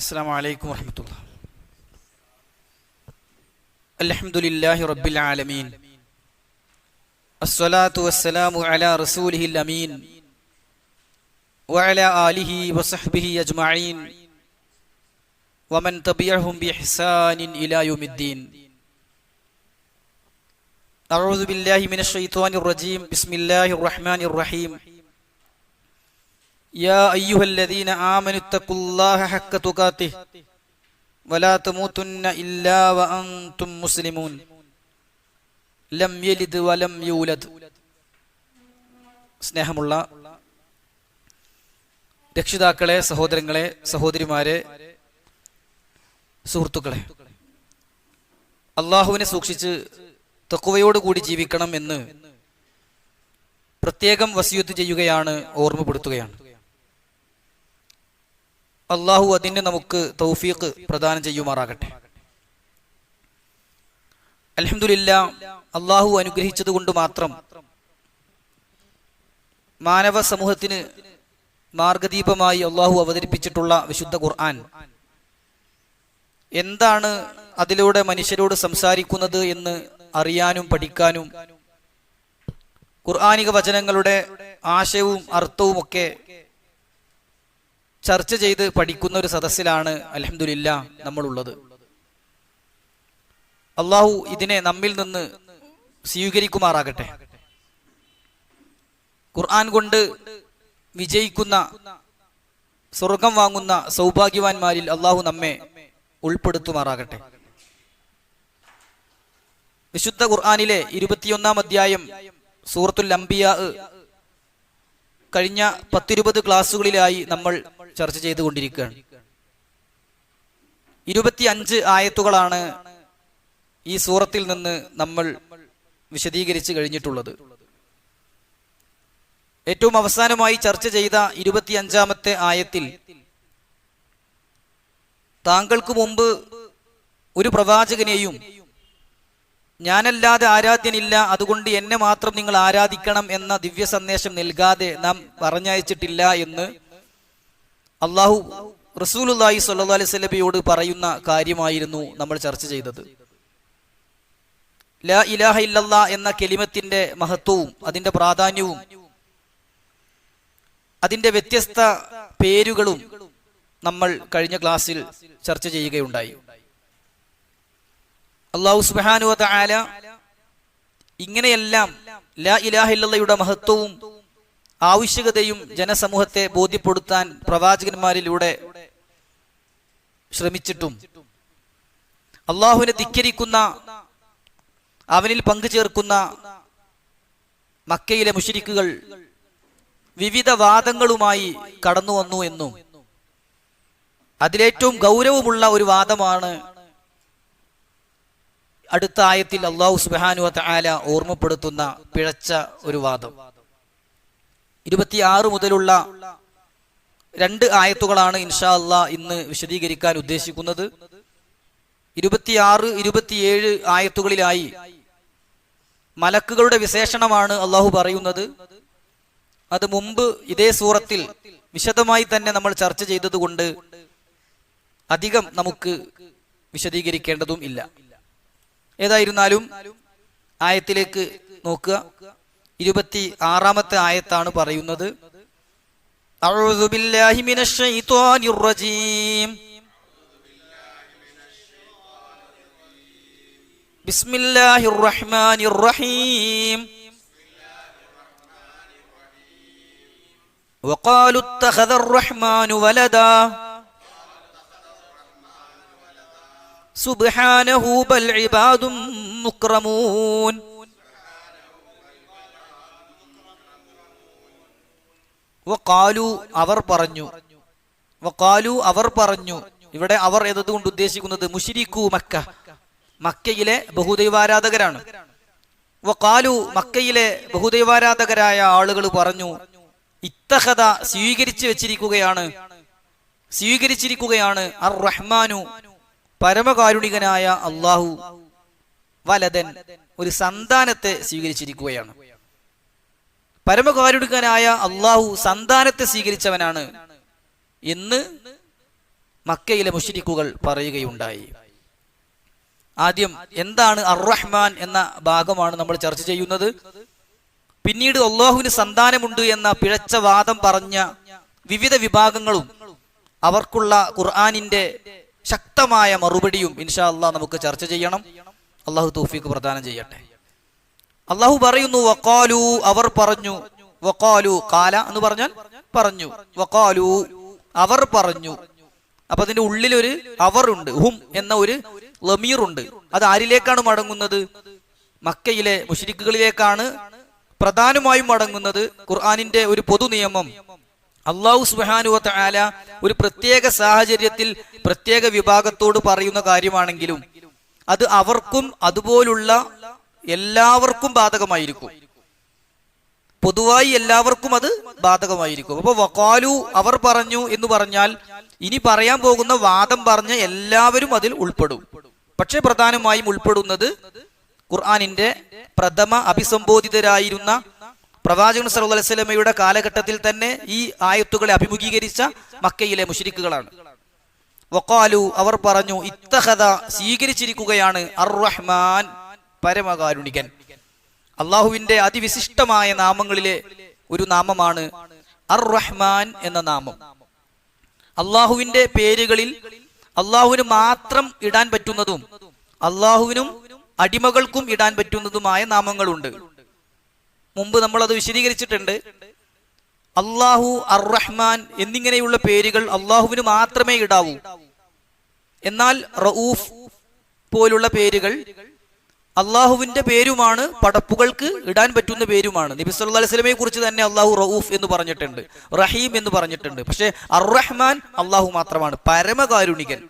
അസ്സലാമു അലൈക്കും വറഹ്മത്തുള്ളാഹി. അൽഹംദുലില്ലാഹി റബ്ബിൽ ആലമീൻ. അസ്സലാത്തു വസ്സലാമു അലാ റസൂലിഹിൽ അമീൻ വഅലാ ആലിഹി വസഹ്ബിഹി അജ്മഈൻ വമൻ തബിഅഹും ബിഇഹ്സാനിൻ ഇലാ യൗമിദ്ദീൻ. അഊദു ബില്ലാഹി മിനശ് ശൈത്വാനിർ റജീം. ബിസ്മില്ലാഹിർ റഹ്മാനിർ റഹീം. യാ അയ്യുഹല്ലദീന ആമനുത്തഖുല്ലാഹ ഹഖ്ക തുഖാതിഹ് വലാ തമൂതുന്ന ഇല്ലാ വഅൻതും മുസ്ലിമൂൻ. ലം യലിദ് വലം യൂലദ്. സ്നേഹമുള്ള രക്ഷിതാക്കളെ, സഹോദരങ്ങളെ, സഹോദരിമാരെ, സുഹൃത്തുക്കളെ, അള്ളാഹുവിനെ സൂക്ഷിച്ച് തഖ്വയോടുകൂടി ജീവിക്കണം എന്ന് പ്രത്യേകം വസിയത്ത് ചെയ്യുകയാണ്, ഓർമ്മപ്പെടുത്തുകയാണ്. അള്ളാഹു അതിന് നമുക്ക് തൗഫീഖ് പ്രദാനം ചെയ്യുമാറാകട്ടെ. അൽഹംദുലില്ലാഹ്, അള്ളാഹു അനുഗ്രഹിച്ചത് കൊണ്ട് മാത്രം മാനവ സമൂഹത്തിന് മാർഗദീപമായി അള്ളാഹു അവതരിപ്പിച്ചിട്ടുള്ള വിശുദ്ധ ഖുർആൻ എന്താണ്, അതിലൂടെ മനുഷ്യരോട് സംസാരിക്കുന്നത് എന്ന് അറിയാനും പഠിക്കാനും ഖുർആനിക വചനങ്ങളുടെ ആശയവും അർത്ഥവും ഒക്കെ ചർച്ച ചെയ്ത് പഠിക്കുന്ന ഒരു സദസ്സിലാണ് അൽഹംദുലില്ലാഹ് നമ്മളുള്ളത്. അള്ളാഹു ഇതിനെ നമ്മിൽ നിന്ന് സ്വീകരിക്കുമാറാകട്ടെ. ഖുർആൻ കൊണ്ട് വിജയിക്കുന്ന, സ്വർഗം വാങ്ങുന്ന സൗഭാഗ്യവാന്മാരിൽ അള്ളാഹു നമ്മെ ഉൾപ്പെടുത്തുമാറാകട്ടെ. വിശുദ്ധ ഖുർആനിലെ 21-ാം അധ്യായം സൂറത്തുൽ അംബിയാ കഴിഞ്ഞ 10-20 ക്ലാസ്സുകളിലായി നമ്മൾ ചർച്ച ചെയ്തുകൊണ്ടിരിക്കുകയാണ്. 25 ആയത്തുകളാണ് ഈ സൂറത്തിൽ നിന്ന് നമ്മൾ വിശദീകരിച്ച് കഴിഞ്ഞിട്ടുള്ളത്. ഏറ്റവും അവസാനമായി ചർച്ച ചെയ്ത 25-ാമത്തെ ആയത്തിൽ താങ്കൾക്ക് മുമ്പ് ഒരു പ്രവാചകനെയും ഞാനല്ലാതെ ആരാധ്യനില്ല, അതുകൊണ്ട് എന്നെ മാത്രം നിങ്ങൾ ആരാധിക്കണം എന്ന ദിവ്യ സന്ദേശം നൽകാതെ നാം പറഞ്ഞയച്ചിട്ടില്ല എന്ന് അള്ളാഹു റസൂലുള്ളാഹി സ്വല്ലല്ലാഹു അലൈഹി വസല്ലമയോട് പറയുന്ന കാര്യമായിരുന്നു നമ്മൾ ചർച്ച ചെയ്തത്. ലാ ഇലാഹ ഇല്ലല്ലാഹ് എന്ന കെലിമത്തിന്റെ മഹത്വവും അതിന്റെ പ്രാധാന്യവും അതിന്റെ വ്യത്യസ്ത പേരുകളും നമ്മൾ കഴിഞ്ഞ ക്ലാസ്സിൽ ചർച്ച ചെയ്യുകയുണ്ടായി. അല്ലാഹു സുബ്ഹാനഹു വ തആല ഇങ്ങനെയെല്ലാം ലാ ഇലാഹ ഇല്ലല്ലാഹയുടെ മഹത്വവും ആവശ്യകതയും ജനസമൂഹത്തെ ബോധ്യപ്പെടുത്താൻ പ്രവാചകന്മാരിലൂടെ ശ്രമിച്ചിട്ടും അള്ളാഹുവിനെ ധിക്കരിക്കുന്ന, അവനിൽ പങ്കുചേർക്കുന്ന മക്കയിലെ മുശ്രിക്കുകൾ വിവിധ വാദങ്ങളുമായി കടന്നു വന്നു എന്നും അതിലേറ്റവും ഗൗരവമുള്ള ഒരു വാദമാണ് അടുത്ത ആയത്തിൽ അല്ലാഹു സുബ്ഹാനഹു വ തആല ഓർമ്മപ്പെടുത്തുന്ന പിഴച്ച ഒരു വാദം. 26 മുതലുള്ള 2 ആയത്തുകളാണ് ഇൻഷാ അല്ലാഹ് ഇന്ന് വിശദീകരിക്കാൻ ഉദ്ദേശിക്കുന്നത്. 26, 27 ആയത്തുകളിലായി മലക്കുകളുടെ വിശേഷണമാണ് അല്ലാഹു പറയുന്നത്. അത് മുമ്പ് ഇതേ സൂറത്തിൽ വിശദമായി തന്നെ നമ്മൾ ചർച്ച ചെയ്തതുകൊണ്ട് അധികം നമുക്ക് വിശദീകരിക്കേണ്ടതും ഇല്ല. ഏതായിരുന്നാലും ആയത്തിലേക്ക് നോക്കുക. 26-ാമത്തെ ആയത്താണ് പറയുന്നത്. അഊദു ബില്ലാഹി മിനശ് ശൈത്വാനിർ റജീം. ബിസ്മില്ലാഹിർ റഹ്മാനിർ റഹീം. വഖാലു ഇത്തഖദർ റഹ്മാനു വലദാ സുബ്ഹാനഹു ബൽ ഇബാദും മുക്രമൂൻ. വഖാലു അവർ പറഞ്ഞു. വഖാലു അവർ പറഞ്ഞു. ഇവിടെ അവർ എന്നതുകൊണ്ട് ഉദ്ദേശിക്കുന്നത് മുശ്രിക്കു മക്ക, മക്കയിലെ ബഹുദൈവാരാധകരാണ്. വഖാലു മക്കയിലെ ബഹുദൈവാരാധകരായ ആളുകൾ പറഞ്ഞു, ഇത്തഖദ സ്വീകരിച്ചിരിക്കുകയാണ് അർ റഹ്മാനു പരമകാരുണികനായ അല്ലാഹു വലദൻ ഒരു സന്താനത്തെ സ്വീകരിച്ചിരിക്കുകയാണ്. പരമകാരുണികനായ അല്ലാഹു സന്താനത്തെ സ്വീകരിച്ചവനാണ് എന്ന് മക്കയിലെ മുശ്രിക്കുകൾ പറയുകയുണ്ടായി. ആദ്യം എന്താണ് അർ-റഹ്മാൻ എന്ന ഭാഗമാണ് നമ്മൾ ചർച്ച ചെയ്യുന്നത്. പിന്നീട് അല്ലാഹുവിന് സന്താനമുണ്ട് എന്ന പിഴച്ച വാദം പറഞ്ഞ വിവിധ വിഭാഗങ്ങളും അവർക്കുള്ള ഖുർആനിന്റെ ശക്തമായ മറുപടിയും ഇൻഷാ അല്ലാഹ് നമുക്ക് ചർച്ച ചെയ്യണം. അല്ലാഹു തൗഫീഖ് പ്രദാനം ചെയ്യട്ടെ. അല്ലാഹു പറയുന്നു, വഖാലു, അവർ പറഞ്ഞു. വഖാലു, ഖാല എന്ന് പറഞ്ഞാൽ പറഞ്ഞു. വഖാലു, അവർ പറഞ്ഞു. അപ്പൊ അതിന്റെ ഉള്ളിലൊരു അവർ ഉണ്ട്, ഹും എന്ന ഒരു ലമീറുണ്ട്. അത് ആരിലേക്കാണ് മടങ്ങുന്നത്? മക്കയിലെ മുശ്രിക്കുകളിലേക്കാണ് പ്രധാനമായും മടങ്ങുന്നത്. ഖുർആനിന്റെ ഒരു പൊതു നിയമം, അല്ലാഹു സുബ്ഹാനഹു വ തആല ഒരു പ്രത്യേക സാഹചര്യത്തിൽ പ്രത്യേക വിഭാഗത്തോട് പറയുന്ന കാര്യമാണെങ്കിലും അത് അവർക്കും അതുപോലുള്ള എല്ലാവർക്കും ബാധകമായിരിക്കും. പൊതുവായി എല്ലാവർക്കും അത് ബാധകമായിരിക്കും. അപ്പൊ വഖാലു, അവർ പറഞ്ഞു എന്ന് പറഞ്ഞാൽ ഇനി പറയാൻ പോകുന്ന വാദം പറഞ്ഞ എല്ലാവരും അതിൽ ഉൾപ്പെടും. പക്ഷെ പ്രധാനമായും ഉൾപ്പെടുന്നത് ഖുർആനിന്റെ പ്രഥമ അഭിസംബോധിതരായിരുന്ന പ്രവാചകൻ സല്ലല്ലാഹു അലൈഹി വസല്ലമയുടെ കാലഘട്ടത്തിൽ തന്നെ ഈ ആയത്തുകളെ അഭിമുഖീകരിച്ച മക്കയിലെ മുശ്രിക്കുകളാണ്. വഖാലു, അവർ പറഞ്ഞു, ഇത്തഖദ, സ്വീകരിച്ചിരിക്കുകയാണ്, അർ-റഹ്മാൻ, പരമകാരുണികൻ. അള്ളാഹുവിന്റെ അതിവിശിഷ്ടമായ നാമങ്ങളിലെ ഒരു നാമമാണ് അർ-റഹ്മാൻ എന്ന നാമം. അള്ളാഹുവിന്റെ പേരുകളിൽ അള്ളാഹുവിന് മാത്രം ഇടാൻ പറ്റുന്നതും അള്ളാഹുവിനും അടിമകൾക്കും ഇടാൻ പറ്റുന്നതുമായ നാമങ്ങളുണ്ട്. മുമ്പ് നമ്മൾ അത് വിശദീകരിച്ചിട്ടുണ്ട്. അള്ളാഹു, അർ-റഹ്മാൻ എന്നിങ്ങനെയുള്ള പേരുകൾ അള്ളാഹുവിന് മാത്രമേ ഇടാവൂ. എന്നാൽ റഊഫ് പോലുള്ള പേരുകൾ അള്ളാഹുവിന്റെ പേരുമാണ്, പടപ്പുകൾക്ക് ഇടാൻ പറ്റുന്ന പേരുമാണ്. നബി സല്ലല്ലാഹു അലൈഹി വസല്ലമയെ കുറിച്ച് തന്നെ അള്ളാഹു റഊഫ് എന്ന് പറഞ്ഞിട്ടുണ്ട്, റഹീം എന്ന് പറഞ്ഞിട്ടുണ്ട്. പക്ഷെ അർ-റഹ്മാൻ അള്ളാഹു മാത്രമാണ്, പരമകാരുണികൻ.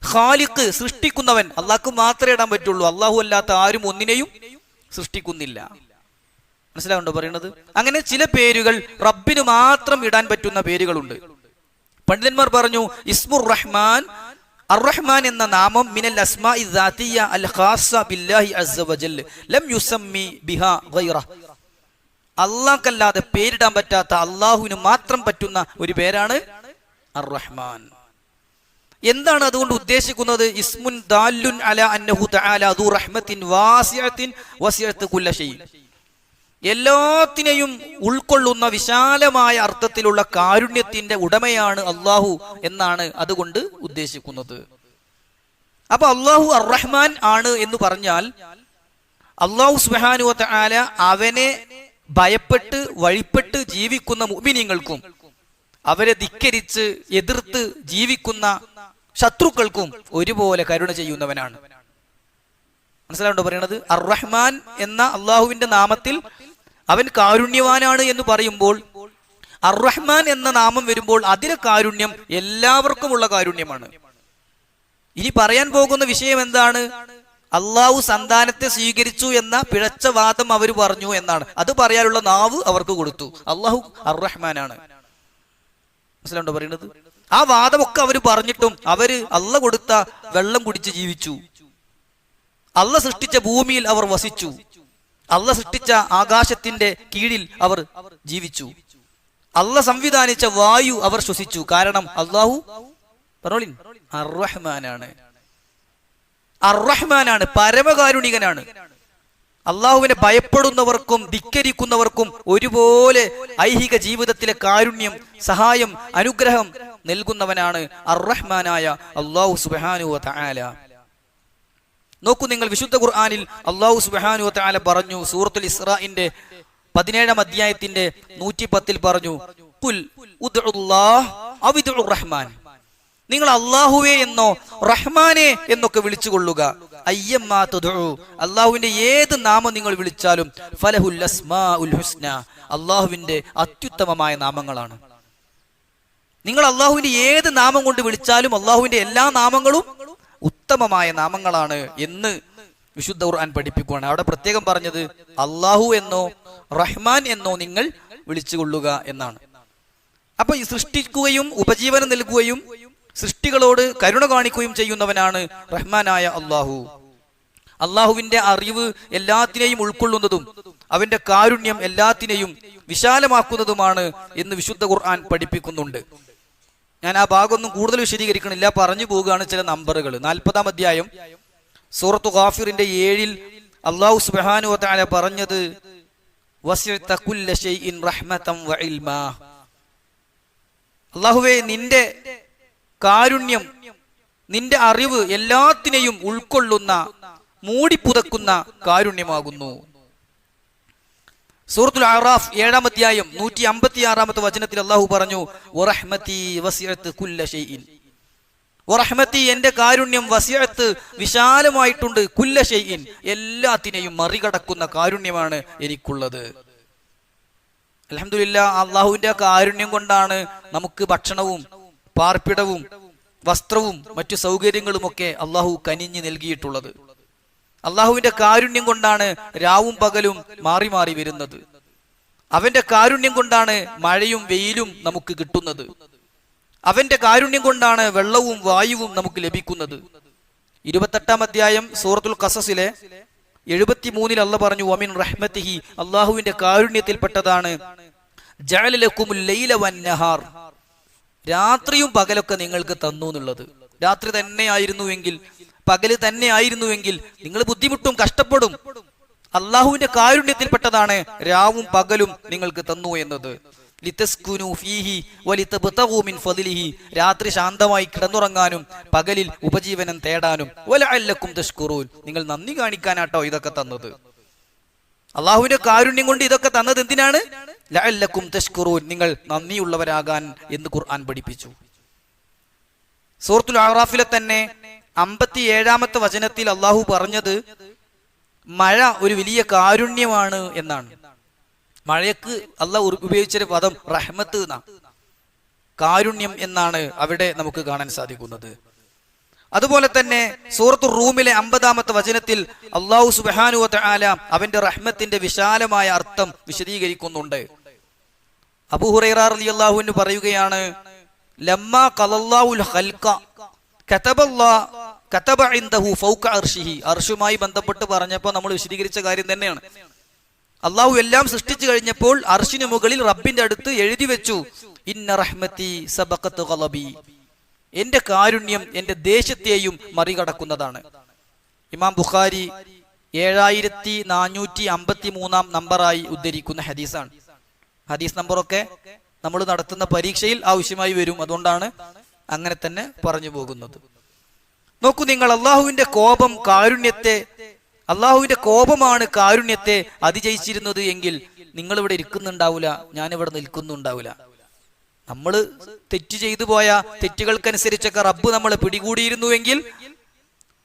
ഖാലിഖ്, സൃഷ്ടിക്കുന്നവൻ, അള്ളാഹ്ക്ക് മാത്രമേ ഇടാൻ പറ്റുള്ളൂ. അള്ളാഹു അല്ലാത്ത ആരും ഒന്നിനെയും സൃഷ്ടിക്കുന്നില്ല. മനസ്സിലാവുണ്ടോ പറയുന്നത്? അങ്ങനെ ചില പേരുകൾ റബ്ബിന് മാത്രം ഇടാൻ പറ്റുന്ന പേരുകളുണ്ട്. പണ്ഡിതന്മാർ പറഞ്ഞു, ഇസ്മുർ റഹ്മാൻ, അർ-റഹ്മാൻ എന്ന നാമം മിനൽ അസ്മാഇ ദാതിയ്യ അൽ ഖാസ്സ ബില്ലാഹി അസ്സ വജൽ ലം യുസമ്മി ബിഹാ ഗൈറഹ്. അല്ലാഹുക്കല്ലാതെ പേരിടാൻ പറ്റാത്ത അള്ളാഹുവിന് മാത്രം പറ്റുന്ന ഒരു പേരാണ് അർ-റഹ്മാൻ. എന്താണ് അതുകൊണ്ട് ഉദ്ദേശിക്കുന്നത്? ഇസ്മുൻ ദാലുൻ അലാ അന്നഹു തആല ദു റഹ്മത്തിൻ വാസിഅത്തിൻ വസിഅത്ത് കുല്ല ഷൈ. എല്ലാത്തിനെയും ഉൾക്കൊള്ളുന്ന വിശാലമായ അർത്ഥത്തിലുള്ള കാരുണ്യത്തിന്റെ ഉടമയാണ് അള്ളാഹു എന്നാണ് അതുകൊണ്ട് ഉദ്ദേശിക്കുന്നത്. അപ്പൊ അള്ളാഹു അർ-റഹ്മാൻ ആണ് എന്ന് പറഞ്ഞാൽ അള്ളാഹു സുബ്ഹാനഹു വ തആല അവനെ ഭയപ്പെട്ട് വഴിപ്പെട്ട് ജീവിക്കുന്ന മുഅ്മിനീങ്ങൾക്കും അവരെ ധിക്കരിച്ച് എതിർത്ത് ജീവിക്കുന്ന ശത്രുക്കൾക്കും ഒരുപോലെ കരുണ ചെയ്യുന്നവനാണ്. മനസ്സിലാവുണ്ടോ പറയണത്? അർ-റഹ്മാൻ എന്ന അള്ളാഹുവിന്റെ നാമത്തിൽ അവൻ കാരുണ്യവാനാണ് എന്ന് പറയുമ്പോൾ അർ-റഹ്മാൻ എന്ന നാമം വരുമ്പോൾ അതിലെ കാരുണ്യം എല്ലാവർക്കുമുള്ള കാരുണ്യമാണ്. ഇനി പറയാൻ പോകുന്ന വിഷയം എന്താണ്? അള്ളാഹു സന്താനത്തെ സ്വീകരിച്ചു എന്ന പിഴച്ച വാദം അവർ പറഞ്ഞു എന്നാണ്. അത് പറയാനുള്ള നാവ് അവർക്ക് കൊടുത്തു. അള്ളാഹു അർ-റഹ്മാനാണ്. മനസ്സിലാവുണ്ടോ പറയുന്നത്? ആ വാദമൊക്കെ അവർ പറഞ്ഞിട്ടും അവര് അള്ള കൊടുത്ത വെള്ളം കുടിച്ച് ജീവിച്ചു. അള്ള സൃഷ്ടിച്ച ഭൂമിയിൽ അവർ വസിച്ചു. അള്ള സൃഷ്ടിച്ച ആകാശത്തിന്റെ കീഴിൽ അവർ ജീവിച്ചു. അള്ള സംവിധാനിച്ച വായു അവർ ശ്വസിച്ചു. കാരണം അള്ളാഹു പറഞ്ഞോളിൻ അർ-റഹ്മാനാണ്. അർ-റഹ്മാനാണ്, പരമകാരുണികനാണ്. അള്ളാഹുവിനെ ഭയപ്പെടുന്നവർക്കും ധിക്കരിക്കുന്നവർക്കും ഒരുപോലെ ഐഹിക ജീവിതത്തിലെ കാരുണ്യം, സഹായം, അനുഗ്രഹം നൽകുന്നവനാണ് അർ-റഹ്മാനായ അള്ളാഹു സുബ്ഹാനഹു വ തആല. നോക്കൂ നിങ്ങൾ, വിശുദ്ധ ഖുർആനിൽ അല്ലാഹു സുബ്ഹാനഹു വ തആല പറഞ്ഞു, സൂറത്തുൽ ഇസ്രാഇന്റെ 17-ാം അധ്യായത്തിന്റെ 110-ൽ പറഞ്ഞു, ഖുൽ ഉദ്ഉല്ലാഹ് അവ ഉദ്ഉർ റഹ്മാൻ. നിങ്ങൾ അല്ലാഹുവേ എന്നോ റഹ്മാനെ എന്നൊക്കെ വിളിച്ചുകൊള്ളുക. അയ്യമ്മാ തദ്ഉ, അല്ലാഹുവിന്റെ ഏത് നാമം നിങ്ങൾ വിളിച്ചാലും ഫലഹുൽ അസ്മാഉൽ ഹുസ്ന, അല്ലാഹുവിന്റെ അത്യുത്തമമായ നാമങ്ങളാണ്. നിങ്ങൾ അല്ലാഹുവിന്റെ ഏത് നാമം കൊണ്ട് വിളിച്ചാലും അല്ലാഹുവിന്റെ എല്ലാ നാമങ്ങളും ഉത്തമമായ നാമങ്ങളാണ് എന്ന് വിശുദ്ധ ഖുർആൻ പഠിപ്പിക്കുകയാണ്. അവിടെ പ്രത്യേകം പറഞ്ഞത് അല്ലാഹു എന്നോ റഹ്മാൻ എന്നോ നിങ്ങൾ വിളിച്ചുകൊള്ളുക എന്നാണ്. അപ്പൊ ഈ സൃഷ്ടിക്കുകയും ഉപജീവനം നൽകുകയും സൃഷ്ടികളോട് കരുണ കാണിക്കുകയും ചെയ്യുന്നവനാണ് റഹ്മാനായ അല്ലാഹു. അല്ലാഹുവിന്റെ അറിവ് എല്ലാത്തിനെയും ഉൾക്കൊള്ളുന്നതും അവന്റെ കാരുണ്യം എല്ലാത്തിനെയും വിശാലമാക്കുന്നതുമാണ് എന്ന് വിശുദ്ധ ഖുർആൻ പഠിപ്പിക്കുന്നുണ്ട്. ഞാൻ ആ ഭാഗമൊന്നും കൂടുതൽ വിശദീകരിക്കണില്ല, പറഞ്ഞു പോവുകയാണ് ചില നമ്പറുകൾ. 40-ാം അധ്യായം സൂറത്തു ഗാഫിറിന്റെ 7-ൽ അല്ലാഹു സുബ്ഹാനഹു വ തആല പറഞ്ഞത് വസിഅത കുല്ല ശൈഇൻ റഹ്മതൻ വ ഇൽമാ. അല്ലാഹുവേ, നിന്റെ കാരുണ്യം, നിന്റെ അറിവ് എല്ലാത്തിനെയും ഉൾക്കൊള്ളുന്ന, മൂടിപ്പുതക്കുന്ന കാരുണ്യമാകുന്നു. സൂറത്തുൽ അഅറാഫ് 7-ാം അധ്യായം 156-ാമത്തെ വചനത്തിൽ അല്ലാഹു പറഞ്ഞു വറഹ്മതി വസിഅത് കുല്ല ശൈഇൻ. വറഹ്മതി, എന്റെ കാരുണ്യം, വസിഅത്ത്, വിശാലമായിട്ടുണ്ട്, കുല്ല ശൈഇൻ, എല്ലാത്തിനെയും മറികടക്കുന്ന കാരുണ്യമാണ് എനിക്കുള്ളത്. അൽഹംദുലില്ലാഹ്, അല്ലാഹുവിന്റെ കാരുണ്യം കൊണ്ടാണ് നമുക്ക് ഭക്ഷണവും പാർപ്പിടവും വസ്ത്രവും മറ്റു സൗകര്യങ്ങളുമൊക്കെ അല്ലാഹു കനിഞ്ഞു നൽകിയിട്ടുള്ളത്. അള്ളാഹുവിന്റെ കാരുണ്യം കൊണ്ടാണ് രാവും പകലും മാറി മാറി വരുന്നത്. അവന്റെ കാരുണ്യം കൊണ്ടാണ് മഴയും വെയിലും നമുക്ക് കിട്ടുന്നത്. അവന്റെ കാരുണ്യം കൊണ്ടാണ് വെള്ളവും വായുവും നമുക്ക് ലഭിക്കുന്നത്. 28-ാം അധ്യായം സൂറത്തുൽ ഖസസിലെ 73-ൽ അല്ലാഹു പറഞ്ഞു വമിൻ റഹ്മതിഹി, അള്ളാഹുവിന്റെ കാരുണ്യത്തിൽപ്പെട്ടതാണ് ജഅല ലക്കുമുൽ ലൈല വന്നഹാർ, രാത്രിയും പകലൊക്കെ നിങ്ങൾക്ക് തന്നു എന്നുള്ളത്. രാത്രി തന്നെ ആയിരുന്നുവെങ്കിൽ, പകല് തന്നെ ആയിരുന്നുവെങ്കിൽ നിങ്ങൾ ബുദ്ധിമുട്ടും കഷ്ടപ്പെടും. അള്ളാഹുവിന്റെ കാരുണ്യത്തിൽപ്പെട്ടതാണ് രാവും പകലും നിങ്ങൾക്ക് തന്നു എന്നത്. ലിതസ്കുനു ഫീഹി വലിതബ്തഗു മിൻ ഫളിഹി, രാത്രി ശാന്തമായി കിടന്നുറങ്ങാനും പകലിൽ ഉപജീവനം തേടാനും, വലഅല്ലക്കും തഷ്കുറൂൻ, നിങ്ങൾ നന്ദി കാണിക്കാനാട്ടോ ഇതൊക്കെ തന്നത്. അള്ളാഹുവിന്റെ കാരുണ്യം കൊണ്ട് ഇതൊക്കെ തന്നത് എന്തിനാണ്? ലഅല്ലക്കും തഷ്കുറൂൻ, നിങ്ങൾ നന്ദിയുള്ളവരാകാൻ എന്ന് ഖുർആൻ പഠിപ്പിച്ചു. സൂറത്തുൽ അഅറാഫിലെ തന്നെ 57-ാമത്തെ വചനത്തിൽ അള്ളാഹു പറഞ്ഞത് മഴ ഒരു വലിയ കാരുണ്യമാണ് എന്നാണ്. മഴയ്ക്ക് അള്ളാഹു ഉപയോഗിച്ചൊരു പദം റഹ്മത്ത് എന്നാണ്, കാരുണ്യം എന്നാണ് അവിടെ നമുക്ക് കാണാൻ സാധിക്കുന്നത്. അതുപോലെ തന്നെ സൂറത്തുർ റൂമിലെ 50-ാമത്തെ വചനത്തിൽ അല്ലാഹു സുബ്ഹാനഹു വ തആല അവന്റെ റഹ്മത്തിന്റെ വിശാലമായ അർത്ഥം വിശദീകരിക്കുന്നുണ്ട്. അബൂ ഹുറൈറ റളിയല്ലാഹു അൻഹു പറയുകയാണ്, ലമ്മാ ഖലല്ലാഹുൽ ഖൽഖ കതബ ഇൻദഹു ഫൗക അർശിഹി. അർശുമായി ബന്ധപ്പെട്ട് പറഞ്ഞപ്പോൾ നമ്മൾ വിശദീകരിച്ച കാര്യം തന്നെയാണ്. അള്ളാഹു എല്ലാം സൃഷ്ടിച്ചു കഴിഞ്ഞപ്പോൾ അർശിന് മുകളിൽ റബ്ബിന്റെ അടുത്ത് എഴുതി വെച്ചു, ഇന്ന റഹ്മതി സബഖത് ഖലബി, എന്റെ കാരുണ്യം എന്റെ ദേശത്തെയും മറികടക്കുന്നതാണ്. ഇമാം ബുഖാരി 7453-ാം നമ്പറായി ഉദ്ധരിക്കുന്ന ഹദീസാണ്. ഹദീസ് നമ്പറൊക്കെ നമ്മൾ നടത്തുന്ന പരീക്ഷയിൽ ആവശ്യമായി വരും, അതുകൊണ്ടാണ് അങ്ങനെ തന്നെ പറഞ്ഞു പോകുന്നത്. നോക്കൂ നിങ്ങൾ, അള്ളാഹുവിന്റെ കോപം കാരുണ്യത്തെ, അള്ളാഹുവിന്റെ കോപമാണ് കാരുണ്യത്തെ അതിജയിച്ചിരുന്നത് എങ്കിൽ നിങ്ങൾ ഇവിടെ ഇരിക്കുന്നുണ്ടാവില്ല, ഞാനിവിടെ നിൽക്കുന്നുണ്ടാവില്ല. നമ്മൾ തെറ്റ് ചെയ്തു പോയ തെറ്റുകൾക്കനുസരിച്ചൊക്കെ റബ്ബ് നമ്മളെ പിടികൂടിയിരുന്നുവെങ്കിൽ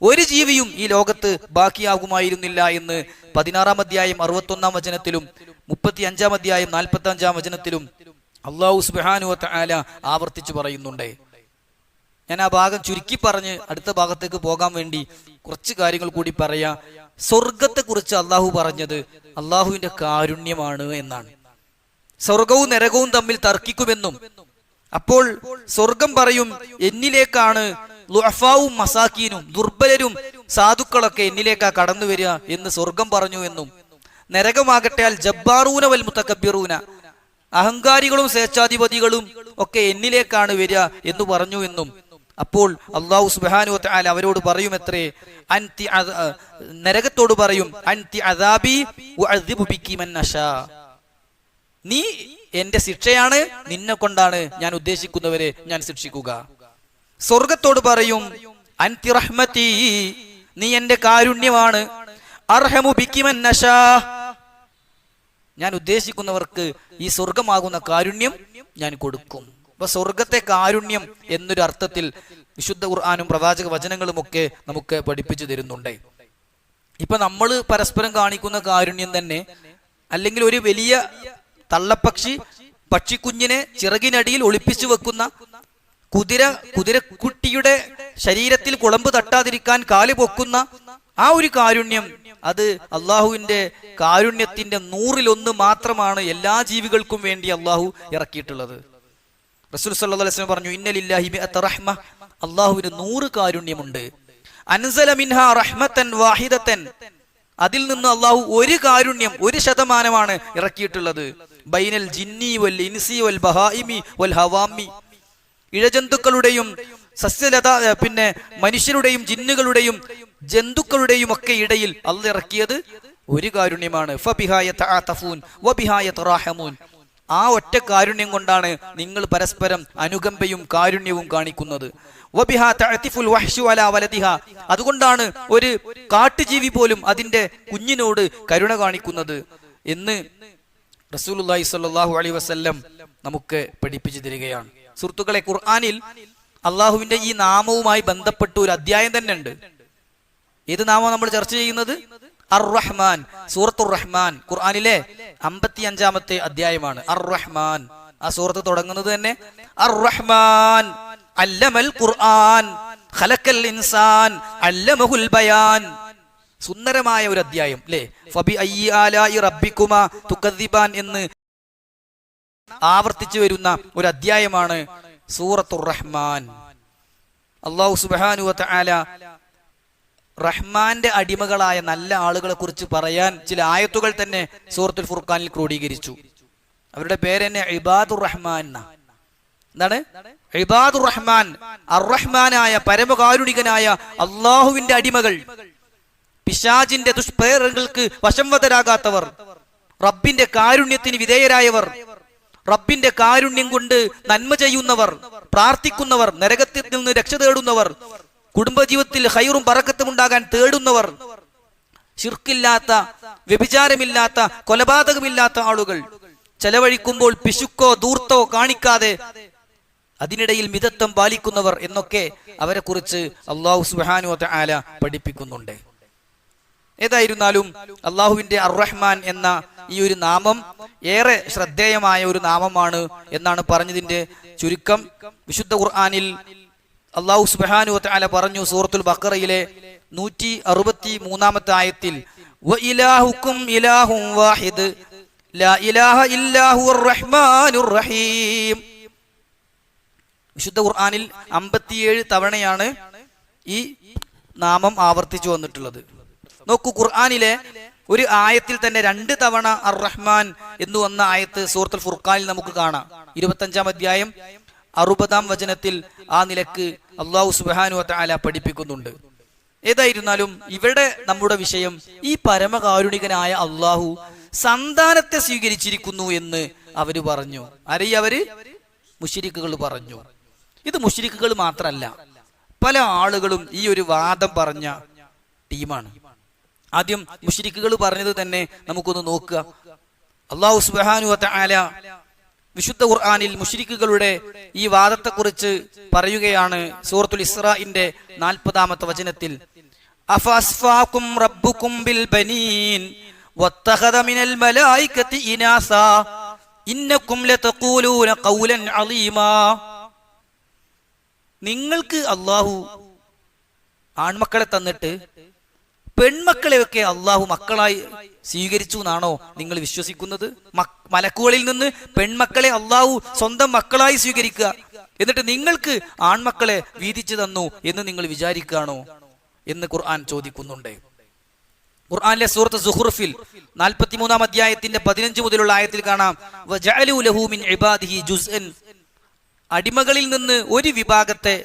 ഒരു ജീവിയും ഈ ലോകത്ത് ബാക്കിയാകുമായിരുന്നില്ല എന്ന് 16-ാം അധ്യായം 61-ാം വചനത്തിലും 35-ാം അധ്യായം 45-ാം വചനത്തിലും അല്ലാഹു സുബ്ഹാനഹു വ തആല ആവർത്തിച്ചു പറയുന്നുണ്ട്. ഞാൻ ആ ഭാഗം ചുരുക്കി പറഞ്ഞ് അടുത്ത ഭാഗത്തേക്ക് പോകാൻ വേണ്ടി കുറച്ച് കാര്യങ്ങൾ കൂടി പറയാ. സ്വർഗത്തെ കുറിച്ച് അള്ളാഹു പറഞ്ഞത് അള്ളാഹുവിന്റെ കാരുണ്യമാണ് എന്നാണ്. സ്വർഗവും നരകവും തമ്മിൽ തർക്കിക്കുമെന്നും, അപ്പോൾ സ്വർഗം പറയും എന്നിലേക്കാണ് ളുഅഫാവും മസാക്കീനും, ദുർബലരും സാധുക്കളൊക്കെ എന്നിലേക്കാ കടന്നു വരിക എന്ന് സ്വർഗം പറഞ്ഞു എന്നും, നരകമാകട്ടെ അൽ ജബ്ബാറൂന വൽ മുതകബ്ബിറൂന, അഹങ്കാരികളും സ്വേച്ഛാധിപതികളും ഒക്കെ എന്നിലേക്കാണ് വരിക എന്ന് പറഞ്ഞു എന്നും, അപ്പോൾ അല്ലാഹു സുബ്ഹാനഹു വ തആല അവരോട് പറയുമത്രേ, അൻതി നരകത്തോട് പറയും, അൻതി അദാബി വഅദ്ദിബു ബികി മൻ അശാ, നീ എന്റെ ശിക്ഷയാണ്, നിന്നെ കൊണ്ടാണ് ഞാൻ ഉദ്ദേശിക്കുന്നവരെ ഞാൻ ശിക്ഷിക്കുക. സ്വർഗത്തോട് പറയും, അൻതി റഹ്മതി, നീ എന്റെ കാരുണ്യമാണ്, അർഹമു ബികി മൻ അശാ, ഞാൻ ഉദ്ദേശിക്കുന്നവർക്ക് ഈ സ്വർഗമാകുന്ന കാരുണ്യം ഞാൻ കൊടുക്കും. അപ്പൊ സ്വർഗത്തെ കാരുണ്യം എന്നൊരു അർത്ഥത്തിൽ വിശുദ്ധ ഖുർആനും പ്രവാചക വചനങ്ങളും ഒക്കെ നമുക്ക് പഠിപ്പിച്ചു തരുന്നുണ്ട്. ഇപ്പൊ നമ്മൾ പരസ്പരം കാണിക്കുന്ന കാരുണ്യം തന്നെ, അല്ലെങ്കിൽ ഒരു വലിയ തള്ളപ്പക്ഷി പക്ഷിക്കുഞ്ഞിനെ ചിറകിനടിയിൽ ഒളിപ്പിച്ചു വെക്കുന്ന, കുതിരക്കുട്ടിയുടെ ശരീരത്തിൽ കുളമ്പ് തട്ടാതിരിക്കാൻ കാല് പൊക്കുന്ന ആ ഒരു കാരുണ്യം, അത് അള്ളാഹുവിന്റെ കാരുണ്യത്തിന്റെ 100-1 മാത്രമാണ് എല്ലാ ജീവികൾക്കും വേണ്ടി അള്ളാഹു ഇറക്കിയിട്ടുള്ളത്. റസൂൽ സല്ലല്ലാഹു അലൈഹി വസല്ലം പറഞ്ഞു, ഇന്നലില്ലാഹി മിഅത റഹ്മ, അള്ളാഹുവിന് 100 കാരുണ്യമുണ്ട്. അൻസല മിൻഹാ റഹ്മതൻ വാഹിദതൻ, അതിൽ നിന്ന് അള്ളാഹു ഒരു കാരുണ്യം 1% ഇറക്കിയിട്ടുള്ളത്. ബൈനൽ ജിന്നി വൽ ഇൻസി വൽ ബഹായിമി വൽ ഹവാമി, ഇഴജന്തുക്കളുടെയും സസ്യലത പിന്നെ മനുഷ്യരുടെയും ജിന്നുകളുടെയും ജന്തുക്കളുടെയും ഒക്കെ ഇടയിൽ അള്ളാഹ് ഇറക്കിയത് ഒരു കാരുണ്യമാണ്. ഫബിഹായ തആതഫൂൻ വബിഹായ തറാഹമൂൻ. ആ ഒറ്റ കാരുണ്യം കൊണ്ടാണ് നിങ്ങൾ പരസ്പരം അനുകമ്പയും കാരുണ്യവും കാണിക്കുന്നത്. വബിഹാ തഅതിഫുൽ വഹ്ശു അലാ വലദിഹ. അതുകൊണ്ടാണ് ഒരു കാട്ടുജീവി പോലും അതിന്റെ കുഞ്ഞിനോട് കരുണ കാണിക്കുന്നത് എന്ന് റസൂലുള്ളാഹി സ്വല്ലല്ലാഹു അലൈഹി വസല്ലം നമുക്ക് പഠിപ്പിച്ചു തരികയാണ്. സുഹൃത്തുക്കളെ, ഖുർആനിൽ അള്ളാഹുവിന്റെ ഈ നാമവുമായി ബന്ധപ്പെട്ട ഒരു അധ്യായം തന്നെ ഉണ്ട്. ഏത് നാമം നമ്മൾ ചർച്ച ചെയ്യുന്നത്? അർ-റഹ്മാൻ, സൂറത്തുർ റഹ്മാൻ. ഖുർആനിലെ 55-ാമത്തെ അധ്യായമാണ് അർ-റഹ്മാൻ. ആ സൂറത്ത് തുടങ്ങുന്നത് തന്നെ അർ-റഹ്മാൻ അല്ലമൽ ഖുർആൻ ഖലഖൽ ഇൻസാൻ അല്ലമഹുൽ ബയാൻ. സുന്ദരമായ ഒരു അധ്യായം അല്ലേ? ഫബി അയ്യി ആലാഇ റബ്ബികുമാ തുകദ്ദിബാൻ എന്ന് ആവർത്തിച്ചു വരുന്ന ഒരു അധ്യായമാണ് സൂറത്തുർ റഹ്മാൻ. അല്ലാഹു സുബ്ഹാനഹു വ തആല റഹ്മാന്റെ അടിമകളായ നല്ല ആളുകളെ കുറിച്ച് പറയാൻ ചില ആയത്തുകൾ തന്നെ സൂറത്തുൽ ഫുർഖാനിൽ ക്രോഡീകരിച്ചു. അവരുടെ പേര് തന്നെ ഇബാദുർ റഹ്മാൻ. എന്താണ് ഇബാദുർ റഹ്മാൻ? അർ-റഹ്മാനായ പരമകാരുണികനായ അള്ളാഹുവിന്റെ അടിമകൾ, പിശാചിന്റെ ദുഷ്പ്രേരണകൾക്ക് വശംവദരാകാത്തവർ, റബ്ബിന്റെ കാരുണ്യത്തിന് വിധേയരായവർ, റബ്ബിന്റെ കാരുണ്യം കൊണ്ട് നന്മ ചെയ്യുന്നവർ, പ്രാർത്ഥിക്കുന്നവർ, നരകത്തിൽ നിന്ന് രക്ഷ തേടുന്നവർ, കുടുംബജീവിതത്തിൽ ഖൈറും ബറക്കത്തും ഉണ്ടാകാൻ തേടുന്നവർ, ശിർക്കില്ലാത്ത, വ്യഭിചാരമില്ലാത്ത, കൊലപാതകമില്ലാത്ത ആളുകൾ, ചെലവഴിക്കുമ്പോൾ പിശുക്കോ ധൂർത്തോ കാണിക്കാതെ അതിനിടയിൽ മിതത്വം പാലിക്കുന്നവർ എന്നൊക്കെ അവരെ കുറിച്ച് അല്ലാഹു സുബ്ഹാനഹു വ തആല പഠിപ്പിക്കുന്നുണ്ട്. ഏതായിരുന്നാലും അള്ളാഹുവിന്റെ അർ-റഹ്മാൻ എന്ന ഈ ഒരു നാമം ഏറെ ശ്രദ്ധേയമായ ഒരു നാമമാണ് എന്നാണ് പറഞ്ഞതിന്റെ ചുരുക്കം. വിശുദ്ധ ഖുർആനിൽ അല്ലാഹു സുബ്ഹാനഹു വ തആല പറഞ്ഞു സൂറത്തുൽ ബഖറയിലെ 163-ാമത്തെ ആയത്തിൽ വ ഇലാഹുക്കും ഇലാഹും വാഹിദ് ലാ ഇലാഹ ഇല്ലാ ഹുവർ റഹ്മാനുർ റഹീം. വിശുദ്ധ ഖുർആനിൽ 57 തവണയാണ് ഈ നാമം ആവർത്തിച്ചു വന്നിട്ടുള്ളത്. നോക്കൂ, ഖുർആനിലെ ഒരു ആയത്തിൽ തന്നെ 2 തവണ അർ-റഹ്മാൻ എന്ന് വന്ന ആയത്ത് സൂറത്തുൽ ഫുർഖാനിൽ നമുക്ക് കാണാം. 25-ാം അധ്യായം 60-ാം വചനത്തിൽ ആ നിലക്ക് അല്ലാഹു സുബ്ഹാനഹു വ തആല പഠിപ്പിക്കുന്നുണ്ട്. ഏതായിരുന്നാലും ഇവിടെ നമ്മുടെ വിഷയം ഈ പരമകാരുണികനായ അള്ളാഹു സന്താനത്തെ സ്വീകരിച്ചിരിക്കുന്നു എന്ന് അവര് പറഞ്ഞു. അവര് മുശ്രിക്കുകൾ പറഞ്ഞു. ഇത് മുശ്രിക്കുകൾ മാത്രമല്ല, പല ആളുകളും ഈ ഒരു വാദം പറഞ്ഞ ടീമാണ്. ആദ്യം മുശ്രിക്കുകൾ പറഞ്ഞത് തന്നെ നമുക്കൊന്ന് നോക്കുക. അല്ലാഹു സുബ്ഹാനഹു വ തആല വിശുദ്ധ ഖുർആനിൽ മുശ്രിക്കുകളുടെ ഈ വാദത്തെക്കുറിച്ച് പറയുകയാണ്. സൂറത്തുൽ ഇസ്രാഇന്റെ 40-ാമത്തെ വചനത്തിൽ അഫസ്ഫാകും റബ്ബുകും ബിൽ ബനീൻ വത്തഖദ മിനൽ മലായികതി ഇനാസാ ഇന്നകും ലതഖൂലൂന ഖൗലൻ അളീമാ. നിങ്ങൾക്ക് അല്ലാഹു ആൺമക്കളെ തന്നിട്ട് പെൺമക്കളെയൊക്കെ അള്ളാഹു മക്കളായി സ്വീകരിച്ചു എന്നാണോ നിങ്ങൾ വിശ്വസിക്കുന്നത്? മലക്കുകളിൽ നിന്ന് പെൺമക്കളെ അള്ളാഹു സ്വന്തം മക്കളായി സ്വീകരിക്കുക, എന്നിട്ട് നിങ്ങൾക്ക് ആൺമക്കളെ വീതിച്ചു തന്നു എന്ന് നിങ്ങൾ വിചാരിക്കുകയാണോ എന്ന് ഖുർആൻ ചോദിക്കുന്നുണ്ട്. ഖുർആനിലെ സൂറത്ത് സുഖ്റുഫിൽ 43-ാം അധ്യായത്തിന്റെ 15 മുതലുള്ള ആയത്തിൽ കാണാം വജഅലു ലഹു മിൻ ഇബാദിഹി ജുസ്അൻ. അടിമകളിൽ നിന്ന് ഒരു വിഭാഗത്തെ,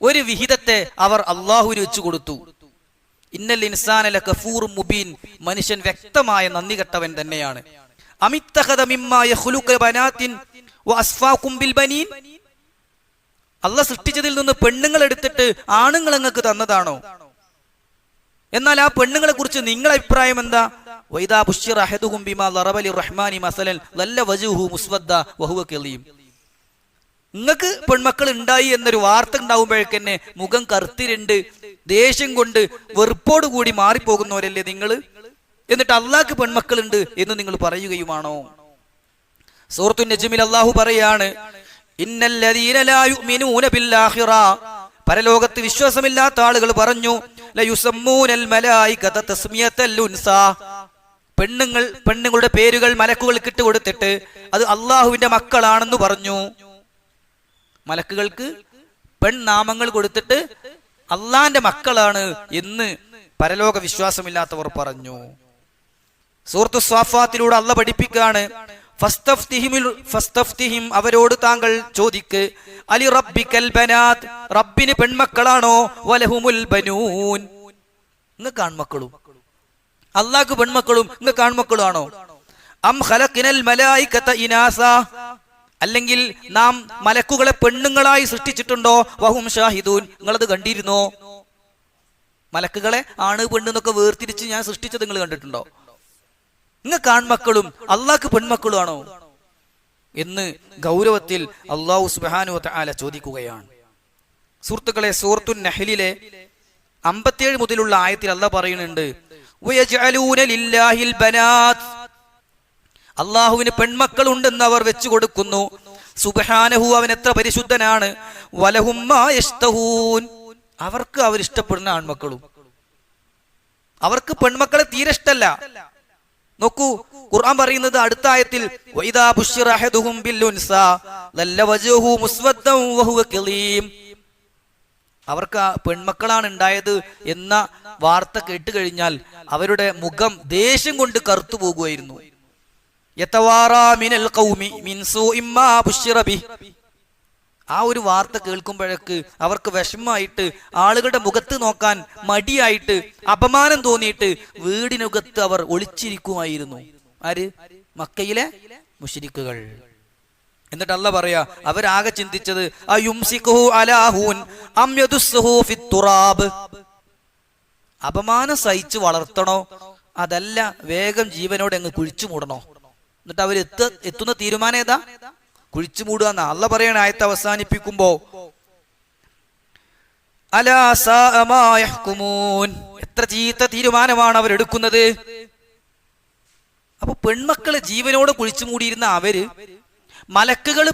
ഒരു വിഹിതത്തെ അവർ അള്ളാഹുവിന് വെച്ചു കൊടുത്തു. ഇന്നൽ ഇൻസാന ലകഫൂർ മുബീൻ. മനുഷ്യൻ വ്യക്തമായ നന്ദി കെട്ടവൻ തന്നെയാണ്. അമിത്തഖദ മിമ്മാ യഖ്ലുഖു ബനാത്തിൻ വഅസ്ഫാകും ബിൽ ബനീൻ. അല്ലാഹ് സൃഷ്ടിച്ചതിൽ നിന്ന് പെണ്ണുങ്ങൾ എടുത്തിട്ട് ആണുങ്ങൾ നിങ്ങൾക്ക് തന്നതാണോ? എന്നാൽ ആ പെണ്ണുങ്ങളെ കുറിച്ച് നിങ്ങളുടെ അഭിപ്രായം എന്താ? വൈദാ ബുശ്ശിറ അഹദുഹും ബിമാ ദറബ ലിർറഹ്മാനി മസലൻ ലല്ല വജ്ഹുഹു മുസ്വദ്ദ വഹുവ കലീം. നിങ്ങൾക്ക് പെൺമക്കൾ ഉണ്ടായി എന്നൊരു വാർത്ത ഉണ്ടാവുമ്പോഴേക്കന്നെ മുഖം കറുത്തിരുണ്ട് ദേഷ്യം കൊണ്ട് വെറുപ്പോട് കൂടി മാറിപ്പോകുന്നവരല്ലേ നിങ്ങൾ? എന്നിട്ട് അള്ളാഹ്ക്ക് പെൺമക്കൾ ഉണ്ട് എന്ന് നിങ്ങൾ പറയുകയുമാണോ? സൂറത്തുൻ നജ്മിൽ അള്ളാഹു പറയാണ് ഇന്നല്ലദീന ലാ യുഅ്മിനൂന ബിൽ ആഖിറ. പരലോകത്ത് വിശ്വാസമില്ലാത്ത ആളുകൾ പറഞ്ഞു ലയുസമ്മൂനൽ മലായികത തസ്മിയത്തൽ ഉൻസാ. പെണ്ണുങ്ങളുടെ പേരുകൾ മലക്കുകൾക്ക് ഇട്ട് കൊടുത്തിട്ട് അത് അള്ളാഹുവിന്റെ മക്കളാണെന്ന് പറഞ്ഞു. മലക്കുകൾക്ക് പെൺനാമങ്ങൾ കൊടുത്തിട്ട് അള്ളാന്റെ മക്കളാണ് എന്ന് പരലോക വിശ്വാസമില്ലാത്തവർ പറഞ്ഞു. സൂറത്തു സ്വാഫാത്തിലൂടെ അള്ളാഹ് പഠിപ്പിക്കുകയാണ് ഫസ്തഫ്തിഹിം അവരോട് താങ്കൾ ചോദിക്ക്, അലി റബ്ബിക്കൽ ബനാത്ത്, റബ്ബിന് പെൺമക്കളാണോ, വലഹുമുൽ ബനൂൻ, നിങ്ങൾക്ക് ആൺമക്കളും, അള്ളാഹ്ക്ക് പെൺമക്കളും നിങ്ങൾക്ക് ആൺമക്കളും ആണോ? അം ഖലഖ്നൽ മലായികത ഇനാസ, അല്ലെങ്കിൽ നാം മലക്കുകളെ പെണ്ണുങ്ങളായി സൃഷ്ടിച്ചിട്ടുണ്ടോ, വഹും ഷാഹിദൂൻ, നിങ്ങളത് കണ്ടിരുന്നോ? മലക്കുകളെ ആണ് പെണ്ണ് എന്നൊക്കെ വേർതിരിച്ച് ഞാൻ സൃഷ്ടിച്ചത് നിങ്ങൾ കണ്ടിട്ടുണ്ടോ? നിങ്ങൾക്ക് ആൺമക്കളും അള്ളാഹ്ക്ക് പെൺമക്കളും ആണോ എന്ന് ഗൗരവത്തിൽ അല്ലാഹു സുബ്ഹാനഹു വ തആല ചോദിക്കുകയാണ്. സുഹൃത്തുക്കളെ, സൂറത്തുൻ നഹ്ലിലെ 57 മുതലുള്ള ആയത്തിൽ അല്ലാഹ് പറയുന്നുണ്ട്, വയജ്അലൂന ലില്ലാഹിൽ ബനാത്ത്, അള്ളാഹുവിന് പെൺമക്കൾ ഉണ്ടെന്ന് അവർ വെച്ചു കൊടുക്കുന്നു. സുബ്ഹാനഹു, അവൻ എത്ര പരിശുദ്ധനാണ്. വലഹും മാ യശ്തഹൂൻ, അവർക്ക് അവർ ഇഷ്ടപ്പെടുന്ന ആൺമക്കളും. അവർക്ക് പെൺമക്കളെ തീരെ ഇഷ്ടല്ല. നോക്കൂ, ഖുർആൻ പറയുന്നത് അടുത്ത ആയത്തിൽ, വഇദാ ബുശ്ശിറ അഹദുഹും ബിൽ ഉൻസാ ലല്ല വജ്ഹു മുസ്വദ്ദൻ വഹുവ കലീം, അവർക്ക് പെൺമക്കളാണ് ഉണ്ടായത് എന്ന വാർത്ത കേട്ട് കഴിഞ്ഞാൽ അവരുടെ മുഖം ദേഷ്യം കൊണ്ട് കറുത്തു പോകുമായിരുന്നു. യതവാറാ മിനൽ ഖൗമി മിൻ സൂഇ മാ ബുശ്ശിറ ബിഹി, ആ ഒരു വാർത്ത കേൾക്കുമ്പോഴേക്ക് അവർക്ക് വിഷമമായിട്ട്, ആളുകളുടെ മുഖത്ത് നോക്കാൻ മടിയായിട്ട്, അപമാനം തോന്നിയിട്ട് വീടിനകത്ത് അവർ ഒളിച്ചിരിക്കുമായിരുന്നു. ആര്? മക്കയിലെ മുശ്രിക്കുകൾ. എന്നിട്ട് അല്ലാഹ് പറയാ, അവരാകെ ചിന്തിച്ചത് അയുംസികുഹു അലാ ഹൂൻ അം യദുസ്സുഹു ഫിത്തുറാബ്, അപമാനം സഹിച്ച് വളർത്തണോ, അതല്ല വേഗം ജീവനോടെ അങ്ങ് കുഴിച്ചു മൂടണോ? എന്നിട്ട് അവർ എത്തുന്ന തീരുമാനം ഏതാ? കുഴിച്ചു മൂടുക എന്നാ അല്ലാഹ് പറയണ ആയത്ത് അവസാനിപ്പിക്കുമ്പോ, അലാ സാഅ മാ യഹ്കുമൂൻ, എത്ര ചീത്ത തീരുമാനമാണ് അവരെടുക്കുന്നത്. അപ്പൊ പെൺമക്കളെ ജീവനോടെ കുഴിച്ചു മൂടിയിരുന്ന അവര് മലക്കുകൾ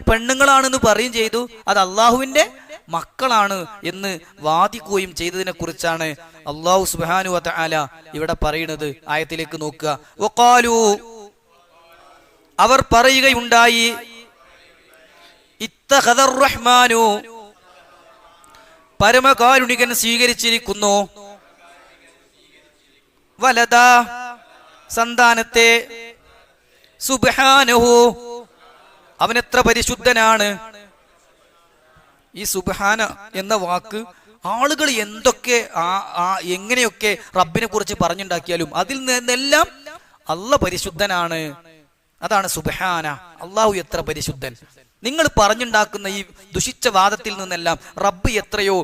പെണ്ണുങ്ങളാണെന്ന് പറയും ചെയ്തു, അത് അള്ളാഹുവിന്റെ മക്കളാണ് എന്ന് വാദിക്കുകയും ചെയ്തതിനെ കുറിച്ചാണ് അല്ലാഹു സുബ്ഹാനഹു വ തആല ഇവിടെ പറയുന്നത്. ആയത്തിലേക്ക് നോക്കുക. വഖാലു, അവർ പറയുകയുണ്ടായി, ഇത്തഖദർ റഹ്മാനു, പരമകാരുണികൻ സ്വീകരിച്ചിരിക്കുന്നു, വലദ, സന്താനത്തെ, സുബ്ഹാനഹു, അവനെത്ര പരിശുദ്ധനാണ്. ഈ സുബ്ഹാന എന്ന വാക്ക് ആളുകൾ എന്തൊക്കെ എങ്ങനെയൊക്കെ റബ്ബിനെ കുറിച്ച് പറഞ്ഞുണ്ടാക്കിയാലും അതിൽ നിന്നെല്ലാം അല്ലാഹ് പരിശുദ്ധനാണ്. അതാണ് സുബ്ഹാന, അള്ളാഹു എത്ര പരിശുദ്ധൻ. നിങ്ങൾ പറഞ്ഞുണ്ടാക്കുന്ന ഈ ദുഷിച്ച വാദത്തിൽ നിന്നെല്ലാം റബ്ബ് എത്രയോ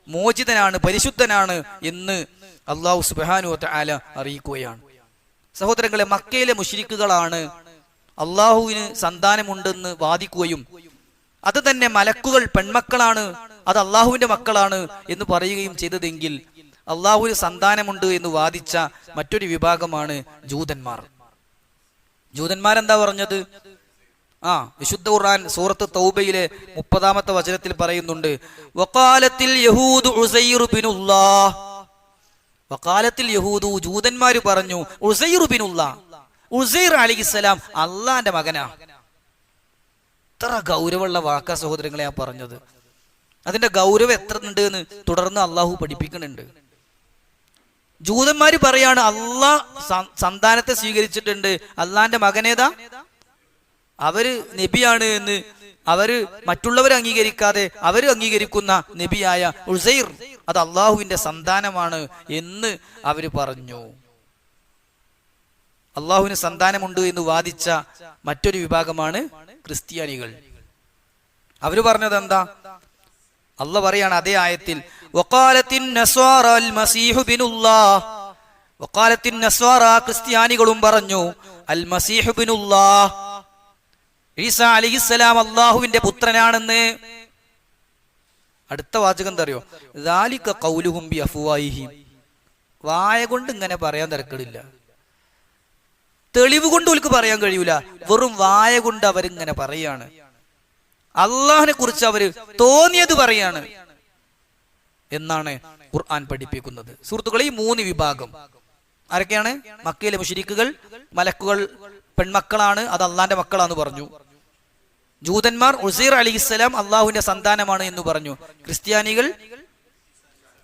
മോചിതനാണ്, പരിശുദ്ധനാണ് എന്ന് അല്ലാഹു സുബ്ഹാനഹു വ തആല അറിയിക്കുകയാണ്. സഹോദരങ്ങളെ, മക്കയിലെ മുശ്രിക്കുകളാണ് അള്ളാഹുവിന് സന്താനമുണ്ടെന്ന് വാദിക്കുകയും അത് തന്നെ മലക്കുകൾ പെൺമക്കളാണ്, അത് അള്ളാഹുവിന്റെ മക്കളാണ് എന്ന് പറയുകയും ചെയ്തതെങ്കിൽ അള്ളാഹുവിന് സന്താനമുണ്ട് എന്ന് വാദിച്ച മറ്റൊരു വിഭാഗമാണ് ജൂതന്മാർ. ജൂതന്മാരെന്താ പറഞ്ഞത്? വിശുദ്ധ ഖുർആൻ സൂറത്ത് തൗബയിലെ 30-ാമത്തെ വചനത്തിൽ പറയുന്നുണ്ട്, വഖാലത്തിൽ യഹൂദു ഉസൈർ ബിനുല്ലാഹ്, വഖാലത്തിൽ യഹൂദു, ജൂതന്മാര് പറഞ്ഞു, ഉസൈർ ബിനുല്ലാഹ്, ഉസൈർ അലൈഹിസ്സലാം അള്ളാന്റെ മകനാ. എത്ര ഗൗരവമുള്ള വാക്കാ സഹോദരങ്ങളെ ഞാൻ പറഞ്ഞത്. അതിന്റെ ഗൗരവം എത്ര ഉണ്ട് എന്ന് തുടർന്ന് അള്ളാഹു പഠിപ്പിക്കുന്നുണ്ട്. ജൂതന്മാര് പറയാണ് അള്ളാഹ് സന്താനത്തെ സ്വീകരിച്ചിട്ടുണ്ട്, അള്ളാന്റെ മകനേതാ, അവര് നബിയാണ് എന്ന് അവര് മറ്റുള്ളവരെ അംഗീകരിക്കാതെ അവര് അംഗീകരിക്കുന്ന നബിയായ ഉസൈർ അത് അള്ളാഹുവിന്റെ സന്താനമാണ് എന്ന് അവര് പറഞ്ഞു. അള്ളാഹുവിന് സന്താനമുണ്ട് എന്ന് വാദിച്ച മറ്റൊരു വിഭാഗമാണ് ക്രിസ്ത്യാനികൾ. അവര് പറഞ്ഞത് എന്താ? അള്ളാഹ് പറയാണ് അതേ ആയത്തിൽ, വഖാലത്തിൻ നസ്വാറ അൽ മസീഹു ബിനുല്ലാഹ്, വഖാലത്തിൻ നസ്വാറ, ക്രിസ്ത്യാനികളും പറഞ്ഞു, അൽ മസീഹു ബിനുല്ലാഹ്, ഈസാ അലൈഹിസ്സലാം അള്ളാഹുവിന്റെ പുത്രനാണെന്ന്. അടുത്ത വാചകം എന്താ അറിയോ? ദാലിക ഖൗലുഹും ബി അഫ്വാഹിഹിം, വായ കൊണ്ട് ഇങ്ങനെ പറയാൻ തിരക്കിടില്ല, തെളിവ് കൊണ്ട് അവർക്ക് പറയാൻ കഴിയൂല, വെറും വായ കൊണ്ട് അവരിങ്ങനെ പറയാണ്. അള്ളാഹിനെ കുറിച്ച് അവര് തോന്നിയത് പറയാണ് എന്നാണ് ഖുർആൻ പഠിപ്പിക്കുന്നത്. സുഹൃത്തുക്കളെ, ഈ 3 വിഭാഗം ആരൊക്കെയാണ്? മക്കയിലെ മുശ്രിക്കുകൾ, മലക്കുകൾ പെൺമക്കളാണ്, അത് അള്ളാന്റെ മക്കളാന്ന് പറഞ്ഞു. ജൂതന്മാർ ഉസൈർ അലൈഹിസ്സലാം അള്ളാഹുവിന്റെ സന്താനമാണ് എന്ന് പറഞ്ഞു. ക്രിസ്ത്യാനികൾ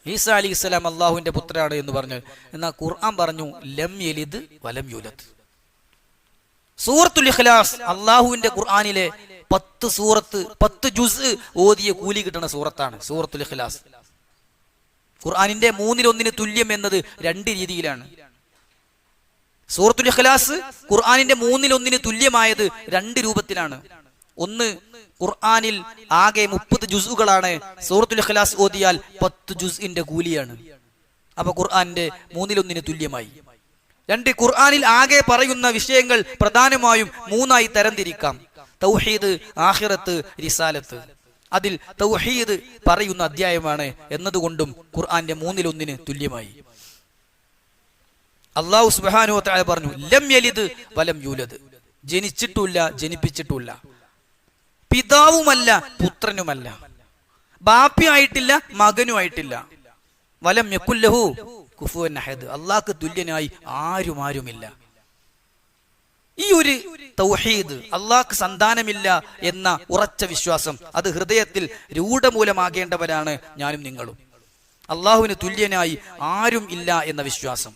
ഈസാ അലൈഹിസ്സലാം അള്ളാഹുവിന്റെ പുത്രനാണ് എന്ന് പറഞ്ഞു. എന്നാൽ ഖുർആൻ പറഞ്ഞു ലം യലിദ് വലം യൂലദ്, സൂറത്തുൽ ഇഖ്ലാസ് അള്ളാഹുവിന്റെ ഖുർആനിലെ 10 സൂറത്ത് 10 ജുസ് ഓതിയ കൂലി കിട്ടുന്ന സൂറത്താണ് സൂറത്തുൽ ഇഖ്ലാസ്. ഖുർആനിന്റെ 1/3 തുല്യം എന്നത് 2 രീതിയിലാണ്. സൂറത്തുൽ ഇഖ്ലാസ് ഖുർആനിന്റെ 1/3 തുല്യമായത് 2 രൂപത്തിലാണ്. ഒന്ന്, ഖുർആനിൽ ആകെ 30 ജുസുകളാണ്. സൂറത്തുൽ ഇഖ്ലാസ് ഓതിയാൽ 10 ജുസിന്റെ കൂലിയാണ്. അപ്പൊ ഖുർആന്റെ 1/3 തുല്യമായി. 2, ഖുർആനിൽ ആകെ പറയുന്ന വിഷയങ്ങൾ പ്രധാനമായും 3ആയി തരംതിരിക്കാം. തൗഹീദ്, ആഖിറത്ത്, റിസാലത്ത്. അതിൽ തൗഹീദ് പറയുന്ന അധ്യായമാണ് എന്നതുകൊണ്ടും ഖുർആന്റെ 1/3 തുല്യമായി. അല്ലാഹു സുബ്ഹാനഹു വ തആല പറഞ്ഞു, ലം യലിദ് വലം യൂലദ്, ജനിച്ചിട്ടുമില്ല ജനിപ്പിച്ചിട്ടുമില്ല, പിതാവുമല്ല പുത്രനുമല്ല, ബാപ്പിയായിട്ടില്ല മകനുമായിട്ടില്ല. വലം യകുല്ലഹു കുഫുവൻ അഹദ്, അല്ലാഹുക്ക് തുല്യനായി ആരുമില്ല. ഈ ഒരു തൗഹീദ്, അല്ലാഹുക്ക് സന്താനമില്ല എന്ന ഉറച്ച വിശ്വാസം, അത് ഹൃദയത്തിൽ രൂഢമൂലമാകേണ്ടവരാണ് ഞാനും നിങ്ങളും. അള്ളാഹുവിന് തുല്യനായി ആരും ഇല്ല എന്ന വിശ്വാസം.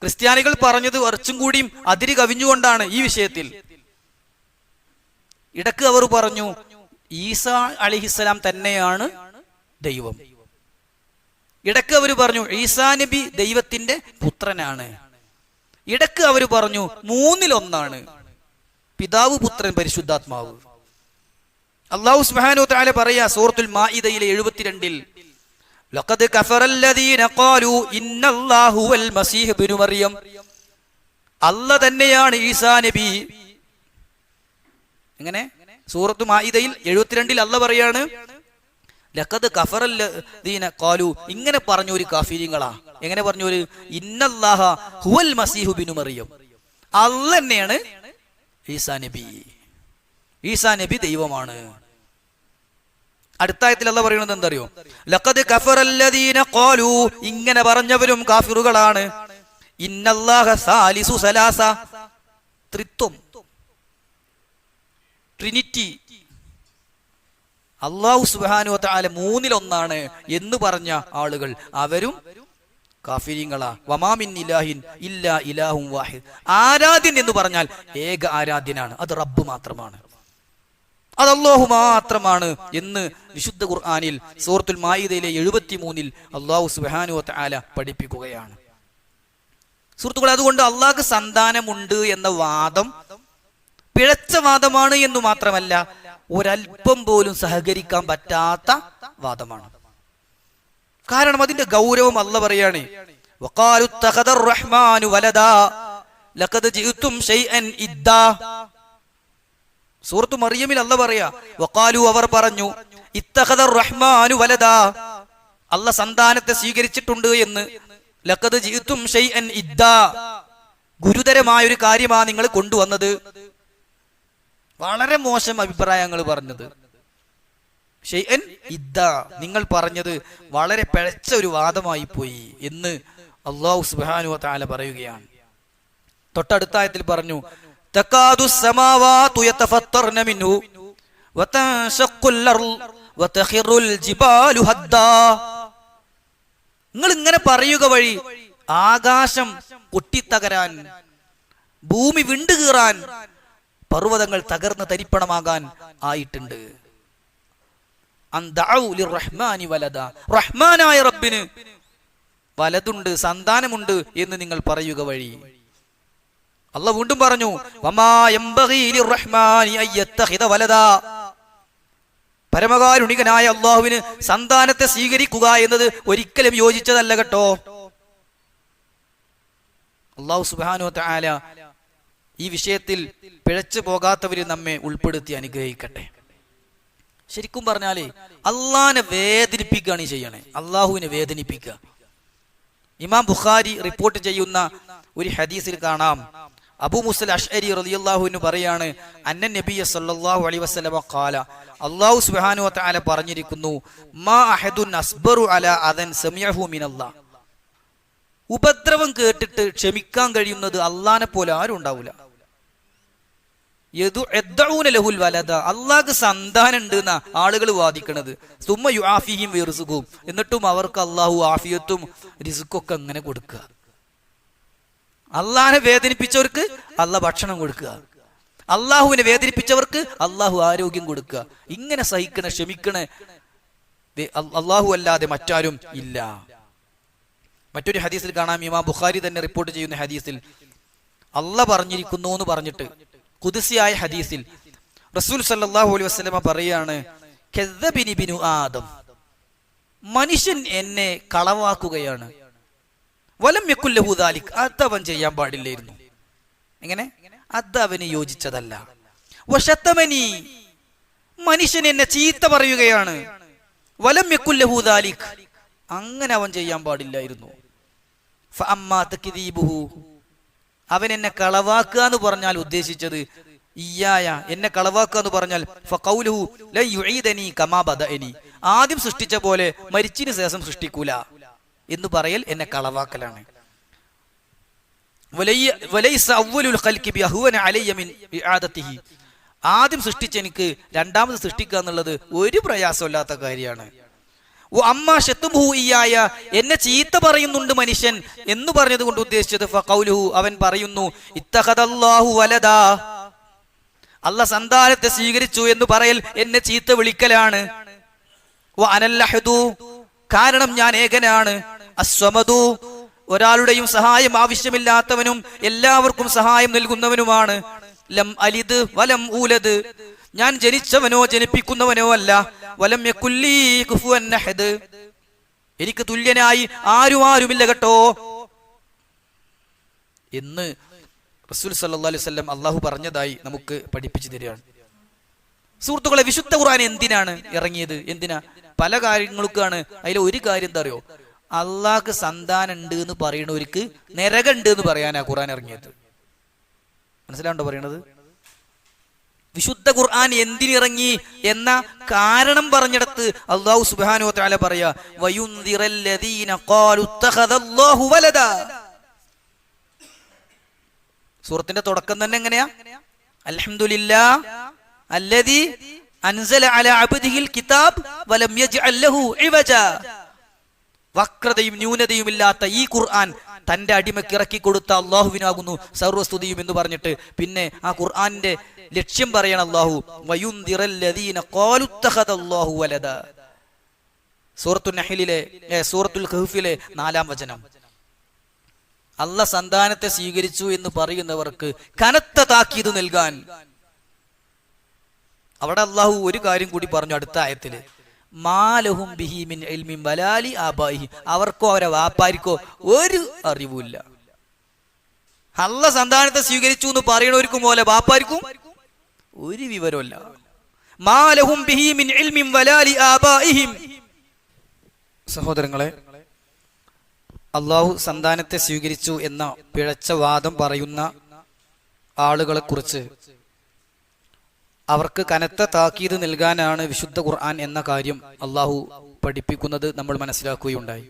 ക്രിസ്ത്യാനികൾ പറഞ്ഞത് കുറച്ചും കൂടിയും അതിര് കവിഞ്ഞുകൊണ്ടാണ് ഈ വിഷയത്തിൽ. ഇടക്ക് അവർ പറഞ്ഞു ഈസാ അലൈഹിസ്സലാം തന്നെയാണ് ദൈവം. ഇടക്ക് അവർ പറഞ്ഞു ഈസാ നബി ദൈവത്തിന്റെ പുത്രനാണ്. ഇടക്ക് അവർ പറഞ്ഞു 3-1 പിതാവ്, പുത്രൻ, പരിശുദ്ധാത്മാവ്. അല്ലാഹു സുബ്ഹാനഹു വ തആല പറയാ സൂറത്തുൽ മാഇദയിലെ 72-ൽ, ലഖദ് കഫറല്ലദീന ഖാലൂ ഇന്നല്ലാഹു വൽ മസീഹ് ഇബ്നു മറിയം, അല്ലാഹ് തന്നെയാണ് ഈസാ നബി. എങ്ങനെ? സൂറത്തു മാഇദയിൽ 72-ൽ അല്ലാഹ് പറയാണ് ലഖദ് കഫറല്ലദീന ഖാലൂ, ഇങ്ങനെ പറഞ്ഞു ഒരു കാഫിരീങ്ങളാ. എങ്ങനെ പറഞ്ഞു? ഒരു ഇന്നല്ലാഹ ഹുവൽ മസീഹു ഇബ്നു മറിയം, അല്ലാഹ് തന്നെയാണ് ഈസാ നബി. ഈസാ നബി ദൈവമാണ്. അടുത്ത ആയത്തിൽ അല്ലാഹ് പറയുന്നത് എന്തറിയോ? ലഖദ് കഫറല്ലദീന ഖാലൂ, ഇങ്ങനെ പറഞ്ഞവരും കാഫിറുകളാണ്. ഇന്നല്ലാഹ സാലിസു സലാസ, ത്രിത്വം, ട്രിനിറ്റി, അല്ലാഹു സുബ്ഹാനഹു വ തആല 3-1 എന്ന് പറഞ്ഞ ആളുകൾ അവരും കാഫിരീങ്ങളാ. വമാ മിൻ ഇലാഹിൻ ഇല്ലാ ഇലാഹും വാഹിദ്, ആരാധ്യൻ എന്ന് പറഞ്ഞാൽ ഏക ആരാധ്യനാണ്, അത് റബ്ബ് മാത്രമാണ്, അത് അല്ലാഹു മാത്രമാണ് എന്ന് വിശുദ്ധ ഖുർആനിൽ സൂറത്തുൽ മാഇദയിലെ 73-ൽ അല്ലാഹു സുബ്ഹാനഹു വ തആല പഠിപ്പിക്കുകയാണ്. സുഹൃത്തുക്കളെ, അതുകൊണ്ട് അല്ലാഹുക്ക് സന്താനമുണ്ട് എന്ന വാദം പിഴച്ച വാദമാണ് എന്ന് മാത്രമല്ല, ഒരൽപ്പം പോലും സഹകരിക്കാൻ പറ്റാത്ത വാദമാണ്. കാരണം അതിന്റെ ഗൗരവം അല്ലാഹ് പറയാണ്, വഖാലു തഖദർ റഹ്മാനു വലദാ ലഖദ് ജിഅ്തും ശൈഅൻ ഇദ്ദാ. സൂറത്തു മറിയമിൽ അല്ലാഹ് പറയാ, വഖാലു, അവർ പറഞ്ഞു, ഇത്തഖദർ റഹ്മാനു വലദാ, അല്ലാഹ് സന്താനത്തെ സ്വീകരിച്ചിട്ടുണ്ട് എന്ന്. ലഖദ് ജിഅ്തും ശൈഅൻ ഇദ്ദാ, ഗുരുതരമായ ഒരു കാര്യമാണ് നിങ്ങൾ കൊണ്ടുവന്നത്. വളരെ മോശം അഭിപ്രായങ്ങൾ പറഞ്ഞത്. ഷൈഅൻ ഇദ്ദാ, നിങ്ങൾ പറഞ്ഞത് വളരെ പിഴച്ച ഒരു വാദമായി പോയി എന്ന് അല്ലാഹു സുബ്ഹാനഹു വ തആല പറയുകയാണ്. തൊട്ടടുത്ത ആയത്തിൽ പറഞ്ഞു, തകാദു സമാവാതു യതഫത്തർന മിൻഹു വതൻശഖുൽ അർള് വതഖിറുൽ ജിബാലു ഹദ്ദാ. നിങ്ങൾ ഇങ്ങനെ പറയുക വഴി ആകാശം പൊട്ടിത്തകരാൻ, ഭൂമി വിണ്ടുകീറാൻ, പർവ്വതങ്ങൾ തകർന്ന് തരിപ്പണമാകാൻ ആയിട്ടുണ്ട്. റഹ്മാനായ റബ്ബിന് വലതുണ്ട്, സന്താനമുണ്ട് എന്ന് നിങ്ങൾ പറയുക വഴി. അല്ലാഹ് വീണ്ടും പറഞ്ഞു, വമാ യംബഗീ ലിർറഹ്മാനി അയ്യത്തഖിദ വലദാ, പരമകാരുണികനായ അല്ലാഹുവിന് സന്താനത്തെ സ്വീകരിക്കുക എന്നത് ഒരിക്കലും യോജിച്ചതല്ല കേട്ടോ. അല്ലാഹു സുബ്ഹാനഹു വ തആല ഈ വിഷയത്തിൽ പിഴച്ചു പോകാത്തവര് നമ്മെ ഉൾപ്പെടുത്തി അനുഗ്രഹിക്കട്ടെ. ശരിക്കും പറഞ്ഞാലേ അള്ളാഹിനെ വേദനിപ്പിക്കുകയാണ് ഈ ചെയ്യണേ, അള്ളാഹുവിനെ വേദനിപ്പിക്കുക. ഇമാം ബുഖാരി റിപ്പോർട്ട് ചെയ്യുന്ന ഒരു ഹദീസിൽ കാണാം, അബൂ മുസൽ അശ്അരി റളിയല്ലാഹു അൻഹു പറയാണ്, അന്ന നബിയ സല്ലല്ലാഹു അലൈഹി വസല്ലമ ഖാല, അല്ലാഹു സുബ്ഹാനഹു വ തആല പറഞ്ഞിരിക്കുന്നു, മാ അഹദുൻ അസ്ബറു അലാ അദൻ സമിഅഹു മിനല്ലാഹ്, ഉപദ്രവം കേട്ടിട്ട് ക്ഷമിക്കാൻ കഴിയുന്നത് അള്ളാഹിനെ പോലെ ആരും ഉണ്ടാവില്ല. അള്ളാഹ്ക്ക് സന്താനം ഉണ്ട് എന്നാ ആളുകൾ വാദിക്കണത്. സുമ്മ യുആഫിഹിം വയർസുഖും, എന്നിട്ടും അവർക്ക് അള്ളാഹു ആഫിയത്തും റിസ്ക്കൊക്കെ അങ്ങനെ കൊടുക്കുക. അള്ളാഹിനെ വേദനിപ്പിച്ചവർക്ക് അള്ളാഹ് ഭക്ഷണം കൊടുക്കുക, അള്ളാഹുവിനെ വേദനിപ്പിച്ചവർക്ക് അള്ളാഹു ആരോഗ്യം കൊടുക്കുക. ഇങ്ങനെ സഹിക്കണ ക്ഷമിക്കണ അള്ളാഹു അല്ലാതെ മറ്റാരും ഇല്ല. മറ്റൊരു ഹദീസിൽ കാണാം, ഇമാം ബുഖാരി തന്നെ റിപ്പോർട്ട് ചെയ്യുന്ന ഹദീസിൽ അള്ളാഹ് പറഞ്ഞിരിക്കുന്നു എന്ന് പറഞ്ഞിട്ട് ഖുദ്സിയായ ഹദീസിൽ റസൂൽ സല്ലല്ലാഹു അലൈഹി വസല്ലമ പറയാണ്, കദ്ദബിനി ബിനു ആദം, മനുഷ്യൻ എന്നെ കളവാക്കുകയാണ്. വലം യകുൽ ലഹു ദാലിക്, അതവൻ ചെയ്യാൻ പാടില്ലായിരുന്നു. എങ്ങനെ? അത് അവന് യോജിച്ചതല്ല. വശത്തമനി, മനുഷ്യൻ എന്നെ ചീത്ത പറയുകയാണ്. വലം യകുൽ ലഹു ദാലിക്, അങ്ങനെ അവൻ ചെയ്യാൻ പാടില്ലായിരുന്നു. ഫഅമ്മാ തക്ദീബുഹു, അവൻ എന്നെ കളവാക്കുക എന്ന് പറഞ്ഞാൽ ഉദ്ദേശിച്ചത് ഇയ്യായ, എന്നെ കളവാക്കുക എന്ന് പറഞ്ഞാൽ ഫഖൗലുഹു ല യുഈദനി കമാ ബദഅനി, ആദ്യം സൃഷ്ടിച്ച പോലെ മരിച്ചിന് ശേഷം സൃഷ്ടിക്കൂല എന്ന് പറയൽ എന്നെ കളവാക്കലാണ്. വലൈസ അവ്വലുൽ ഖൽഖി ബിഅഹ്വന അലയ്യ മിൻ ഇആദതിഹി, ആദ്യം സൃഷ്ടിച്ച എനിക്ക് രണ്ടാമത് സൃഷ്ടിക്കുക എന്നുള്ളത് ഒരു പ്രയാസമില്ലാത്ത കാര്യമാണ്. അമ്മാ ശത്തുമുഹു ഇയ്യായ, എന്നെ ചീത്ത പറയുന്നുണ്ട് മനുഷ്യൻ എന്ന് പറഞ്ഞത് കൊണ്ട് ഉദ്ദേശിച്ചത് ഫഖൗലുഹു, അവൻ പറയുന്നു ഇത്തഖദല്ലാഹു വലദാ, അല്ലാഹ് സന്താനത്തെ സ്വീകരിച്ചു എന്ന് പറയൽ എന്നെ ചീത്ത വിളിക്കലാണ്. വഅനല്ലഹദു, കാരണം ഞാൻ ഏകനാണ്. അസ്വമദു, ഒരാളുടെയും സഹായം ആവശ്യമില്ലാത്തവനും എല്ലാവർക്കും സഹായം നൽകുന്നവനുമാണ്. ലം അലിദ് വലം ഊലദ്, ഞാൻ ജനിച്ചവനോ ജനിപ്പിക്കുന്നവനോ അല്ല. വലം യകുല്ലി കുഫുവൻ അഹദ്, എനിക്ക് തുല്യനായി ആരുമില്ല കേട്ടോ എന്ന് റസൂൽ സല്ലല്ലാഹു അലൈഹി വസല്ലം അള്ളാഹു പറഞ്ഞതായി നമുക്ക് പഠിപ്പിച്ചു തരികയാണ്. സുഹൃത്തുക്കളെ, വിശുദ്ധ ഖുർആൻ എന്തിനാണ് ഇറങ്ങിയത്? എന്തിനാ? പല കാര്യങ്ങൾക്കാണ്. അതിൽ ഒരു കാര്യം എന്താ അറിയോ? അള്ളാഹ്ക്ക് സന്താനം ഉണ്ട് എന്ന് പറയുന്നവർക്ക് നരകമുണ്ട് എന്ന് പറയാനാ ഖുർആൻ ഇറങ്ങിയത്. മനസ്സിലാണ്ടോ പറയണത്? വിശുദ്ധ ഖുർആൻ എന്തിനിറങ്ങി എന്ന കാരണം പറഞ്ഞിടത്ത് അല്ലാഹു സുബ്ഹാനഹു വ തആല പറയാ, വയുൻദിറല്ലദീന ഖാലു ഇത്തഖദല്ലാഹു വലദാ. സൂറത്തിന്റെ തുടക്കം തന്നെ എങ്ങനെയാ? അൽഹംദുലില്ലാഹ് അല്ലദീ അൻസല അലാ അബ്ദിഹിൽ കിതാബ് വലം യജ്അൽ ലഹു ഇവജാ. വക്രതയും ന്യൂനതയും ഇല്ലാത്ത ഈ ഖുർആൻ തന്റെ അടിമയ്ക്ക് ഇറക്കി കൊടുത്ത അള്ളാഹുവിനാകുന്നു സർവസ്തുതിയും എന്ന് പറഞ്ഞിട്ട് പിന്നെ ആ ഖുർആന്റെ ലക്ഷ്യം പറയണം അല്ലാഹു, വയുൻദിറല്ലദീന ഖാലു ഇത്തഖദല്ലാഹു വലദാ. സൂറത്തുൽ നഹ്ലിലെ സൂറത്തുൽ കഹ്ഫിലെ 4-ാം വചനം. അല്ലാഹ് സന്താനത്തെ സ്വീകരിച്ചു എന്ന് പറയുന്നവർക്ക് കനത്ത താക്കീത് നൽകാൻ അവിടെ അല്ലാഹു ഒരു കാര്യം കൂടി പറഞ്ഞു അടുത്ത ആയത്തില്, മാലഹും ബിഹി മിൻ ഇൽമിൻ വലാലി ആബാഇഹി, അവർക്കോ അവരെ വാപ്പാരിക്കോ ഒരു അറിവുമില്ല. അല്ലാഹ് സന്താനത്തെ സ്വീകരിച്ചു എന്ന് പറയുന്നവർക്കും പോലെ വാപ്പാരിക്കും ഒരു വിവരമില്ല. മാലഹും ബിഹി മിൻ ഇൽമിൻ വലാലി ആബാഇഹിം. സഹോദരങ്ങളെ, അല്ലാഹു സന്താനത്തെ സ്വീകരിച്ചു എന്ന പിഴച്ച വാദം പറയുന്ന ആളുകളെ കുറിച്ച് അവർക്ക് കനത്ത താക്കീത് നൽകാനാണ് വിശുദ്ധ ഖുർആൻ എന്ന കാര്യം അല്ലാഹു പഠിപ്പിക്കുന്നത് നമ്മൾ മനസ്സിലാക്കുകയുണ്ടായി.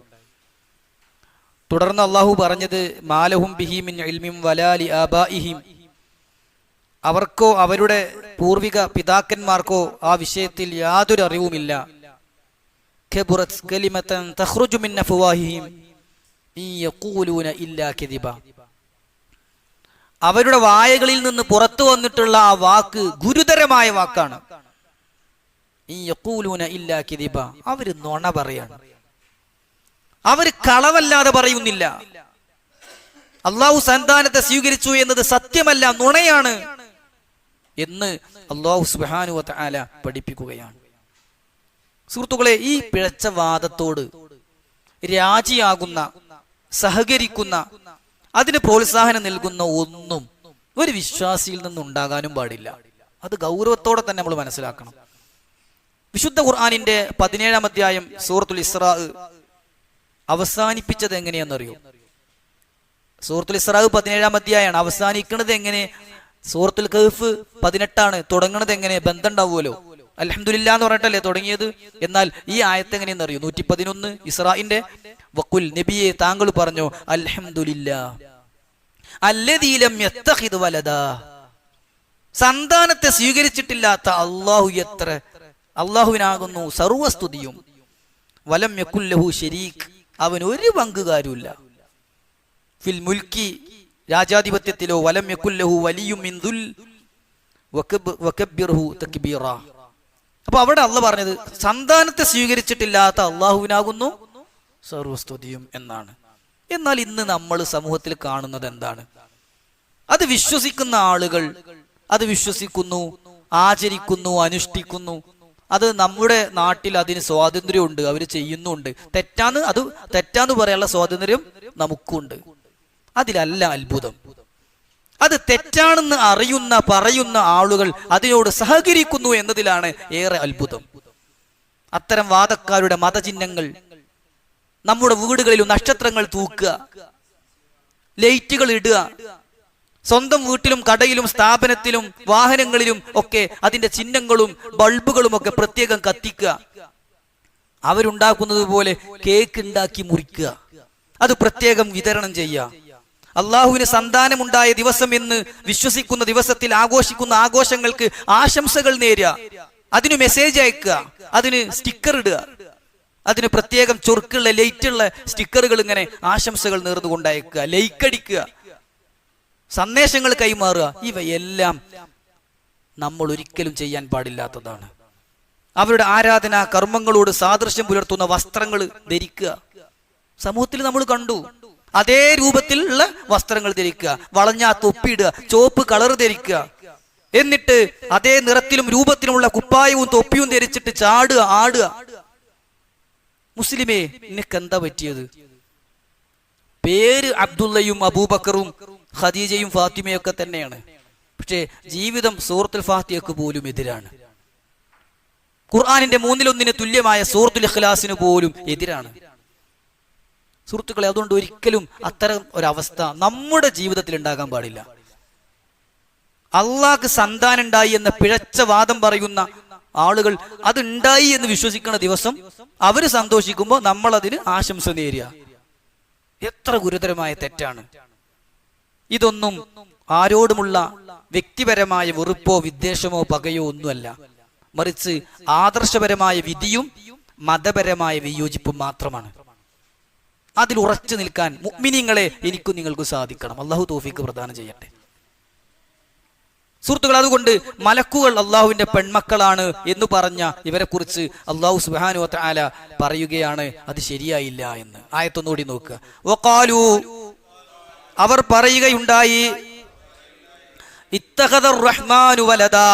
തുടർന്ന് അല്ലാഹു പറഞ്ഞത് മാലഹും ബിഹി മിൻ ഇൽമിൻ വലാലി ആബാഇഹിം, അവർക്കോ അവരുടെ പൂർവിക പിതാക്കന്മാർക്കോ ആ വിഷയത്തിൽ യാതൊരു അറിവുമില്ല. കബറത് കലിമതൻ തഖ്റുജു മിൻ അഫ്വാഹിഹിം ഇൻ യഖൂലൂന ഇല്ലാ കദിബ, അവരുടെ വായകളിൽ നിന്ന് പുറത്തു വന്നിട്ടുള്ള ആ വാക്ക് ഗുരുതരമായ വാക്കാണ്. ഇൻ യഖൂലൂന ഇല്ലാ കദിബ, അവര് നുണ പറയാണ്, അവർ കളവല്ലാതെ പറയുന്നില്ല. അല്ലാഹു സന്താനത്തെ സ്വീകരിച്ചു എന്നത് സത്യമല്ല, നുണയാണ് എന്ന് അല്ലാഹു സുബ്ഹാനഹു വ തആല പഠിപ്പിക്കുകയാണ്. സുഹൃത്തുക്കളെ, ഈ പിഴച്ച വാദത്തോട് രാജിയാകുന്ന, സഹകരിക്കുന്ന, അതിന് പ്രോത്സാഹനം നൽകുന്ന ഒന്നും ഒരു വിശ്വാസിയിൽ നിന്നുണ്ടാകാനും പാടില്ല. അത് ഗൗരവത്തോടെ തന്നെ നമ്മൾ മനസ്സിലാക്കണം. വിശുദ്ധ ഖുർആനിന്റെ 17-ാം അധ്യായം സൂറത്തുൽ ഇസ്രാ അവസാനിപ്പിച്ചത് എങ്ങനെയാണെന്നറിയോ? സൂറത്തുൽ ഇസ്രാ 17-ാം അധ്യായമാണ്. അവസാനിക്കുന്നത് എങ്ങനെ? സൂറത്തുൽ കഹ്ഫ് 18-ആണ്. തുടങ്ങുന്നത് എങ്ങനെ? ബന്ധം ഉണ്ടാവുമല്ലോ. അൽഹംദുലില്ലാ എന്ന് പറഞ്ഞിട്ടല്ലേ തുടങ്ങിയത്. എന്നാൽ ഈ ആയത്ത് എങ്ങനെയെന്ന് അറിയോ? 111 ഇസ്രാഇന്റെ വഖുൽ, നബിയെ താങ്കൾ പറഞ്ഞു, അൽഹംദുലില്ലാ അല്ലദീ ലം യത്തഖിദ് വലദാ, സന്താനത്തെ സ്വീകരിച്ചിട്ടില്ലാത്ത അല്ലാഹുവിനാകുന്നു സർവസ്തുതിയും. വലം യകുൽ ലഹു ശരീക്, അവൻ ഒരു പങ്കുകാരുമില്ല. ഫിൽ മുൽക്കി, രാജാധിപത്യത്തിലോ വലം യകുല്ലഹു വലിയും മിൻ ദുൽ വകബ്ബിർഹു തക്ബീറ. അപ്പൊ അവിടെ അള്ളാഹ് പറഞ്ഞത് സന്താനത്തെ സ്വീകരിച്ചിട്ടില്ലാത്ത അള്ളാഹുവിനാകുന്നു സർവസ്തുതിയും എന്നാണ്. എന്നാൽ ഇന്ന് നമ്മൾ സമൂഹത്തിൽ കാണുന്നത് എന്താണ്? അത് വിശ്വസിക്കുന്ന ആളുകൾ അത് വിശ്വസിക്കുന്നു, ആചരിക്കുന്നു, അനുഷ്ഠിക്കുന്നു. അത് നമ്മുടെ നാട്ടിൽ അതിന് സ്വാതന്ത്ര്യമുണ്ട്, അവർ ചെയ്യുന്നുണ്ട്. തെറ്റാന്ന് പറയാനുള്ള സ്വാതന്ത്ര്യം നമുക്കുണ്ട്. അതിലല്ല അത്ഭുതം. അത് തെറ്റാണെന്ന് അറിയുന്ന പറയുന്ന ആളുകൾ അതിനോട് സഹകരിക്കുന്നു എന്നതിലാണ് ഏറെ അത്ഭുതം. അത്തരം വാദക്കാരുടെ മതചിഹ്നങ്ങൾ നമ്മുടെ വീടുകളിലും നക്ഷത്രങ്ങൾ തൂക്കുക, ലൈറ്റുകൾ ഇടുക, സ്വന്തം വീട്ടിലും കടയിലും സ്ഥാപനത്തിലും വാഹനങ്ങളിലും ഒക്കെ അതിന്റെ ചിഹ്നങ്ങളും ബൾബുകളും ഒക്കെ പ്രത്യേകം കത്തിക്കുക. അവരുണ്ടാക്കുന്നത് പോലെ കേക്ക് ഉണ്ടാക്കി മുറിക്കുക, അത് പ്രത്യേകം വിതരണം ചെയ്യുക. അള്ളാഹുവിന് സന്താനമുണ്ടായ ദിവസം എന്ന് വിശ്വസിക്കുന്ന ദിവസത്തിൽ ആഘോഷിക്കുന്ന ആഘോഷങ്ങൾക്ക് ആശംസകൾ നേരുക, അതിന് മെസ്സേജ് അയക്കുക, അതിന് സ്റ്റിക്കർ ഇടുക, അതിന് പ്രത്യേകം ചൊറുക്കുള്ള ലൈറ്റുള്ള സ്റ്റിക്കറുകൾ ഇങ്ങനെ ആശംസകൾ നേർന്നുകൊണ്ടയക്കുക, ലൈക്കടിക്കുക, സന്ദേശങ്ങൾ കൈമാറുക. ഇവയെല്ലാം നമ്മൾ ഒരിക്കലും ചെയ്യാൻ പാടില്ലാത്തതാണ്. അവരുടെ ആരാധനാ കർമ്മങ്ങളോട് സാദൃശ്യം പുലർത്തുന്ന വസ്ത്രങ്ങൾ ധരിക്കുക. സമൂഹത്തിൽ നമ്മൾ കണ്ടു, അതേ രൂപത്തിലുള്ള വസ്ത്രങ്ങൾ ധരിക്കുക, വളഞ്ഞ തൊപ്പിയിടുക, ചുവപ്പ് കളർ ധരിക്കുക, എന്നിട്ട് അതേ നിറത്തിലും രൂപത്തിലുമുള്ള കുപ്പായവും തൊപ്പിയും ധരിച്ചിട്ട് ചാടുക, ആടുക. മുസ്ലിമേ, നിനക്ക് എന്താ പറ്റിയത്? പേര് അബ്ദുള്ളയും അബൂബക്കറും ഖദീജയും ഫാത്തിമയും ഒക്കെ തന്നെയാണ്. പക്ഷേ ജീവിതം സൂറത്തുൽ ഫാത്തിഹയ്ക്ക് പോലും എതിരാണ്. ഖുർആനിന്റെ 1/3 തുല്യമായ സൂറത്തുൽ ഇഖ്ലാസിന് പോലും എതിരാണ്. സുഹൃത്തുക്കളെ, അതുകൊണ്ട് ഒരിക്കലും അത്തരം ഒരവസ്ഥ നമ്മുടെ ജീവിതത്തിൽ ഉണ്ടാകാൻ പാടില്ല. അള്ളാഹ്ക്ക് സന്താനം ഉണ്ടായി എന്ന പിഴച്ച വാദം പറയുന്ന ആളുകൾ അത് ഉണ്ടായി എന്ന് വിശ്വസിക്കുന്ന ദിവസം അവര് സന്തോഷിക്കുമ്പോൾ നമ്മൾ അതിന് ആശംസ നേരുക. എത്ര ഗുരുതരമായ തെറ്റാണ്! ഇതൊന്നും ആരോടുമുള്ള വ്യക്തിപരമായ വെറുപ്പോ വിദ്വേഷമോ പകയോ ഒന്നുമല്ല, മറിച്ച് ആദർശപരമായ വിധിയും മതപരമായ വിയോജിപ്പും മാത്രമാണ്. അതിൽ ഉറച്ചു നിൽക്കാൻ മുഅ്മിനീങ്ങളെ എനിക്കും നിങ്ങൾക്കും സാധിക്കണം. അള്ളാഹു തൗഫീഖ് പ്രദാനം ചെയ്യട്ടെ. സുഹൃത്തുക്കൾ, അതുകൊണ്ട് മലക്കുകൾ അള്ളാഹുവിന്റെ പെൺമക്കളാണ് എന്ന് പറഞ്ഞ ഇവരെ കുറിച്ച് അള്ളാഹു സുബ്ഹാനഹു വ തആല പറയുകയാണ് അത് ശരിയായില്ല എന്ന്. ആയത്തൊന്നുകൂടി നോക്കുക. വഖാലു, അവർ പറയുകയുണ്ടായി, ഇത്തഖദർ റഹ്മാനു വലദാ,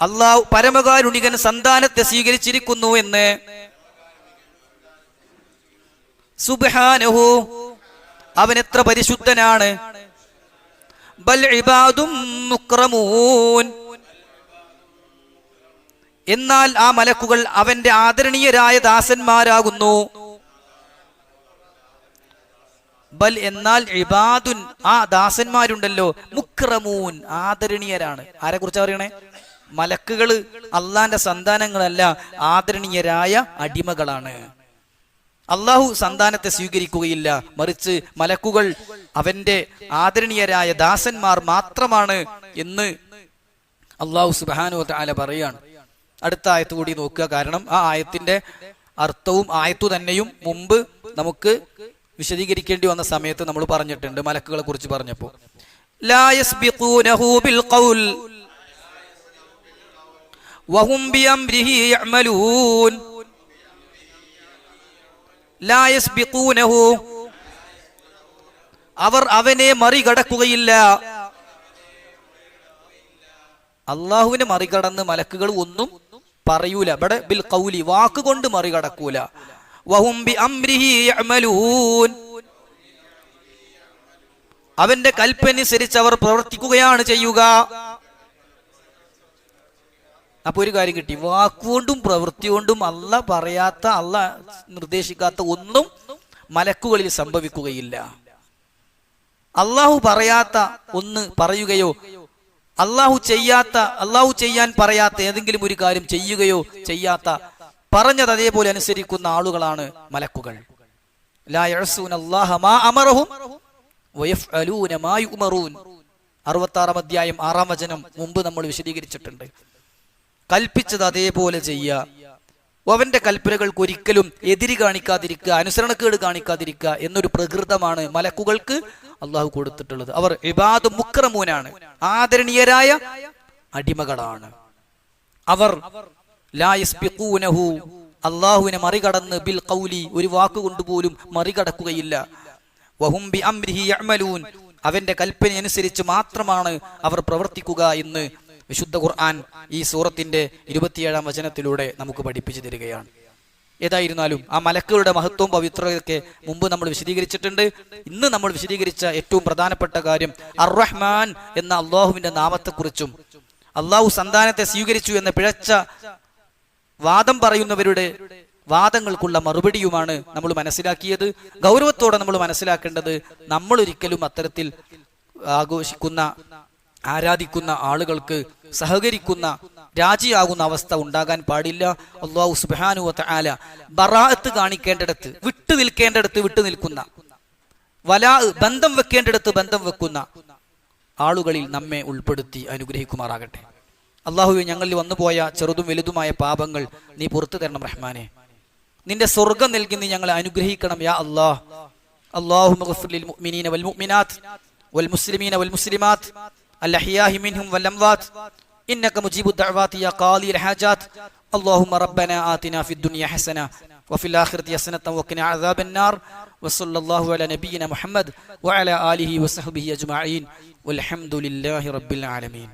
അള്ളാഹു പരമകാരുണികൻ സന്താനത്തെ സ്വീകരിച്ചിരിക്കുന്നു എന്ന്. സുബ്ഹാനഹു, അവൻ എത്ര പരിശുദ്ധനാണ്. ബൽ ഇബാദും മുക്രമൂൻ, എന്നാൽ ആ മലക്കുകൾ അവന്റെ ആദരണീയരായ ദാസന്മാരാകുന്നു. ബൽ, എന്നാൽ ഇബാദുൻ, ആ ദാസന്മാരുണ്ടല്ലോ, മുക്രമൂൻ, ആദരണീയരാണ്. ആരെ കുറിച്ചാ പറയണേ? മലക്കുകള് അള്ളാന്റെ സന്താനങ്ങളല്ല, ആദരണീയരായ അടിമകളാണ്. അള്ളാഹു സന്താനത്തെ സ്വീകരിക്കുകയില്ല, മറിച്ച് മലക്കുകൾ അവന്റെ ആദരണീയരായ ദാസന്മാർ മാത്രമാണ് എന്ന് അള്ളാഹു സുബ്ഹാനഹു വ തആല പറയാണ്. അടുത്ത ആയത്ത് കൂടി നോക്കുക. കാരണം ആ ആയത്തിന്റെ അർത്ഥവും ആയത്തു തന്നെയും മുമ്പ് നമുക്ക് വിശദീകരിക്കേണ്ടി വന്ന സമയത്ത് നമ്മൾ പറഞ്ഞിട്ടുണ്ട്. മലക്കുകളെ കുറിച്ച് പറഞ്ഞപ്പോ ലാ യസ്ബിഖൂനഹു ബിൽ ഖൗൽ വഹും ബിഅംരിഹി യഅമലൂൻ. ലാ യസ്ബിഖൂനഹു, അവർ അവനെ മറികടക്കുകയില്ല. അള്ളാഹുവിനെ മറികടന്ന് മലക്കുകൾ ഒന്നും പറയൂല. ഇവിടെ ബിൽ ഖൗലി, വാക്കുകൊണ്ട് മറികടക്കൂല. വഹും ബിഅംരിഹി യഅമലൂൻ, അവന്റെ കൽപ്പനുസരിച്ച് അവർ പ്രവർത്തിക്കുകയാണ് ചെയ്യുക. അപ്പൊ ഒരു കാര്യം കിട്ടി, വാക്കുകൊണ്ടും പ്രവൃത്തി കൊണ്ടും അള്ളാഹ് പറയാത്ത, അള്ളാഹ് നിർദ്ദേശിക്കാത്ത ഒന്നും മലക്കുകളിൽ സംഭവിക്കുകയില്ല. അള്ളാഹു പറയാത്ത ഒന്ന് പറയുകയോ അള്ളാഹു ചെയ്യാൻ പറയാത്ത ഏതെങ്കിലും ഒരു കാര്യം ചെയ്യുകയോ ചെയ്യാത്ത, പറഞ്ഞത് അതേപോലെ അനുസരിക്കുന്ന ആളുകളാണ് മലക്കുകൾ. ലാ യഅസൂന അല്ലാഹ മാ അമറഹും വയഫ്അലൂന മാ യുമറൂൻ. 66-ാം അധ്യായം 6-ാം വചനം മുമ്പ് നമ്മൾ വിശദീകരിച്ചിട്ടുണ്ട്. കൽപ്പിച്ചത് അതേപോലെ ചെയ്യുക, അവന്റെ കൽപ്പനകൾക്ക് ഒരിക്കലും എതിരി കാണിക്കാതിരിക്കുക, അനുസരണക്കേട് കാണിക്കാതിരിക്കുക എന്നൊരു പ്രകൃതമാണ് മലക്കുകൾക്ക് അള്ളാഹു കൊടുത്തിട്ടുള്ളത്. അവർ ഇബാദു മുക്രമൂനാണ്, ആദരണീയരായ അടിമകളാണ്. അവർ ലാ യസ്ബിഖൂനഹു, അള്ളാഹുവിനെ മറികടന്ന് ബിൽ ഖൗലി, ഒരു വാക്കുകൊണ്ട് പോലും മറികടക്കുകയില്ല. വഹും ബി അംരിഹി യഅമലൂൻ, അവന്റെ കൽപ്പന അനുസരിച്ച് മാത്രമാണ് അവർ പ്രവർത്തിക്കുക എന്ന് വിശുദ്ധ ഖുർആൻ ഈ സൂറത്തിന്റെ 27-ാം വചനത്തിലൂടെ നമുക്ക് പഠിപ്പിച്ചു തരികയാണ്. ഏതായിരുന്നാലും ആ മലക്കുകളുടെ മഹത്വവും പവിത്രതയൊക്കെ മുമ്പ് നമ്മൾ വിശദീകരിച്ചിട്ടുണ്ട്. ഇന്ന് നമ്മൾ വിശദീകരിച്ച ഏറ്റവും പ്രധാനപ്പെട്ട കാര്യം അർ-റഹ്മാൻ എന്ന അള്ളാഹുവിന്റെ നാമത്തെക്കുറിച്ചും അള്ളാഹു സന്താനത്തെ സ്വീകരിച്ചു എന്ന പിഴച്ച വാദം പറയുന്നവരുടെ വാദങ്ങൾക്കുള്ള മറുപടിയുമാണ് നമ്മൾ മനസ്സിലാക്കിയത്. ഗൗരവത്തോടെ നമ്മൾ മനസ്സിലാക്കേണ്ടത്, നമ്മൾ ഒരിക്കലും അത്തരത്തിൽ ആഘോഷിക്കുന്ന ആരാധിക്കുന്ന ആളുകൾക്ക് സഹകരിക്കുന്ന രാജിയാകുന്ന അവസ്ഥ ഉണ്ടാകാൻ പാടില്ല. അല്ലാഹു സുബ്ഹാനഹു വ തആല ബറാഅത്ത് കാണിക്കേണ്ടിടത്ത് വിട്ടു നിൽക്കേണ്ടിടത്ത് വിട്ടു നിൽക്കുന്ന, വലാ ബന്ധം വെക്കേണ്ടിടത്ത് ബന്ധം വെക്കുന്ന ആളുകളിൽ നമ്മെ ഉൾപ്പെടുത്തി അനുഗ്രഹിക്കുമാറാകട്ടെ. അല്ലാഹുവേ, ഞങ്ങളിൽ വന്നുപോയ ചെറുതും വലുതുമായ പാപങ്ങൾ നീ പുറത്തു തരണം റഹ്മാനെ. നിന്റെ സ്വർഗം നൽകി നീ ഞങ്ങളെ അനുഗ്രഹിക്കണം യാ അല്ലാഹ്. അല്ലാഹുമ്മ ഗ്ഫിർ ലിൽ മുഅ്മിനീന വൽ മുഅ്മിനാത്ത് വൽ മുസ്ലിമീന വൽ മുസ്ലിമാത്ത് الأحياء منهم والأموات إنك مجيب الدعوات يا قاضي الحاجات اللهم ربنا آتنا في الدنيا حسنة وفي الآخرة حسنة وقنا عذاب النار وصلى الله على نبينا محمد وعلى آله وصحبه أجمعين والحمد لله رب العالمين.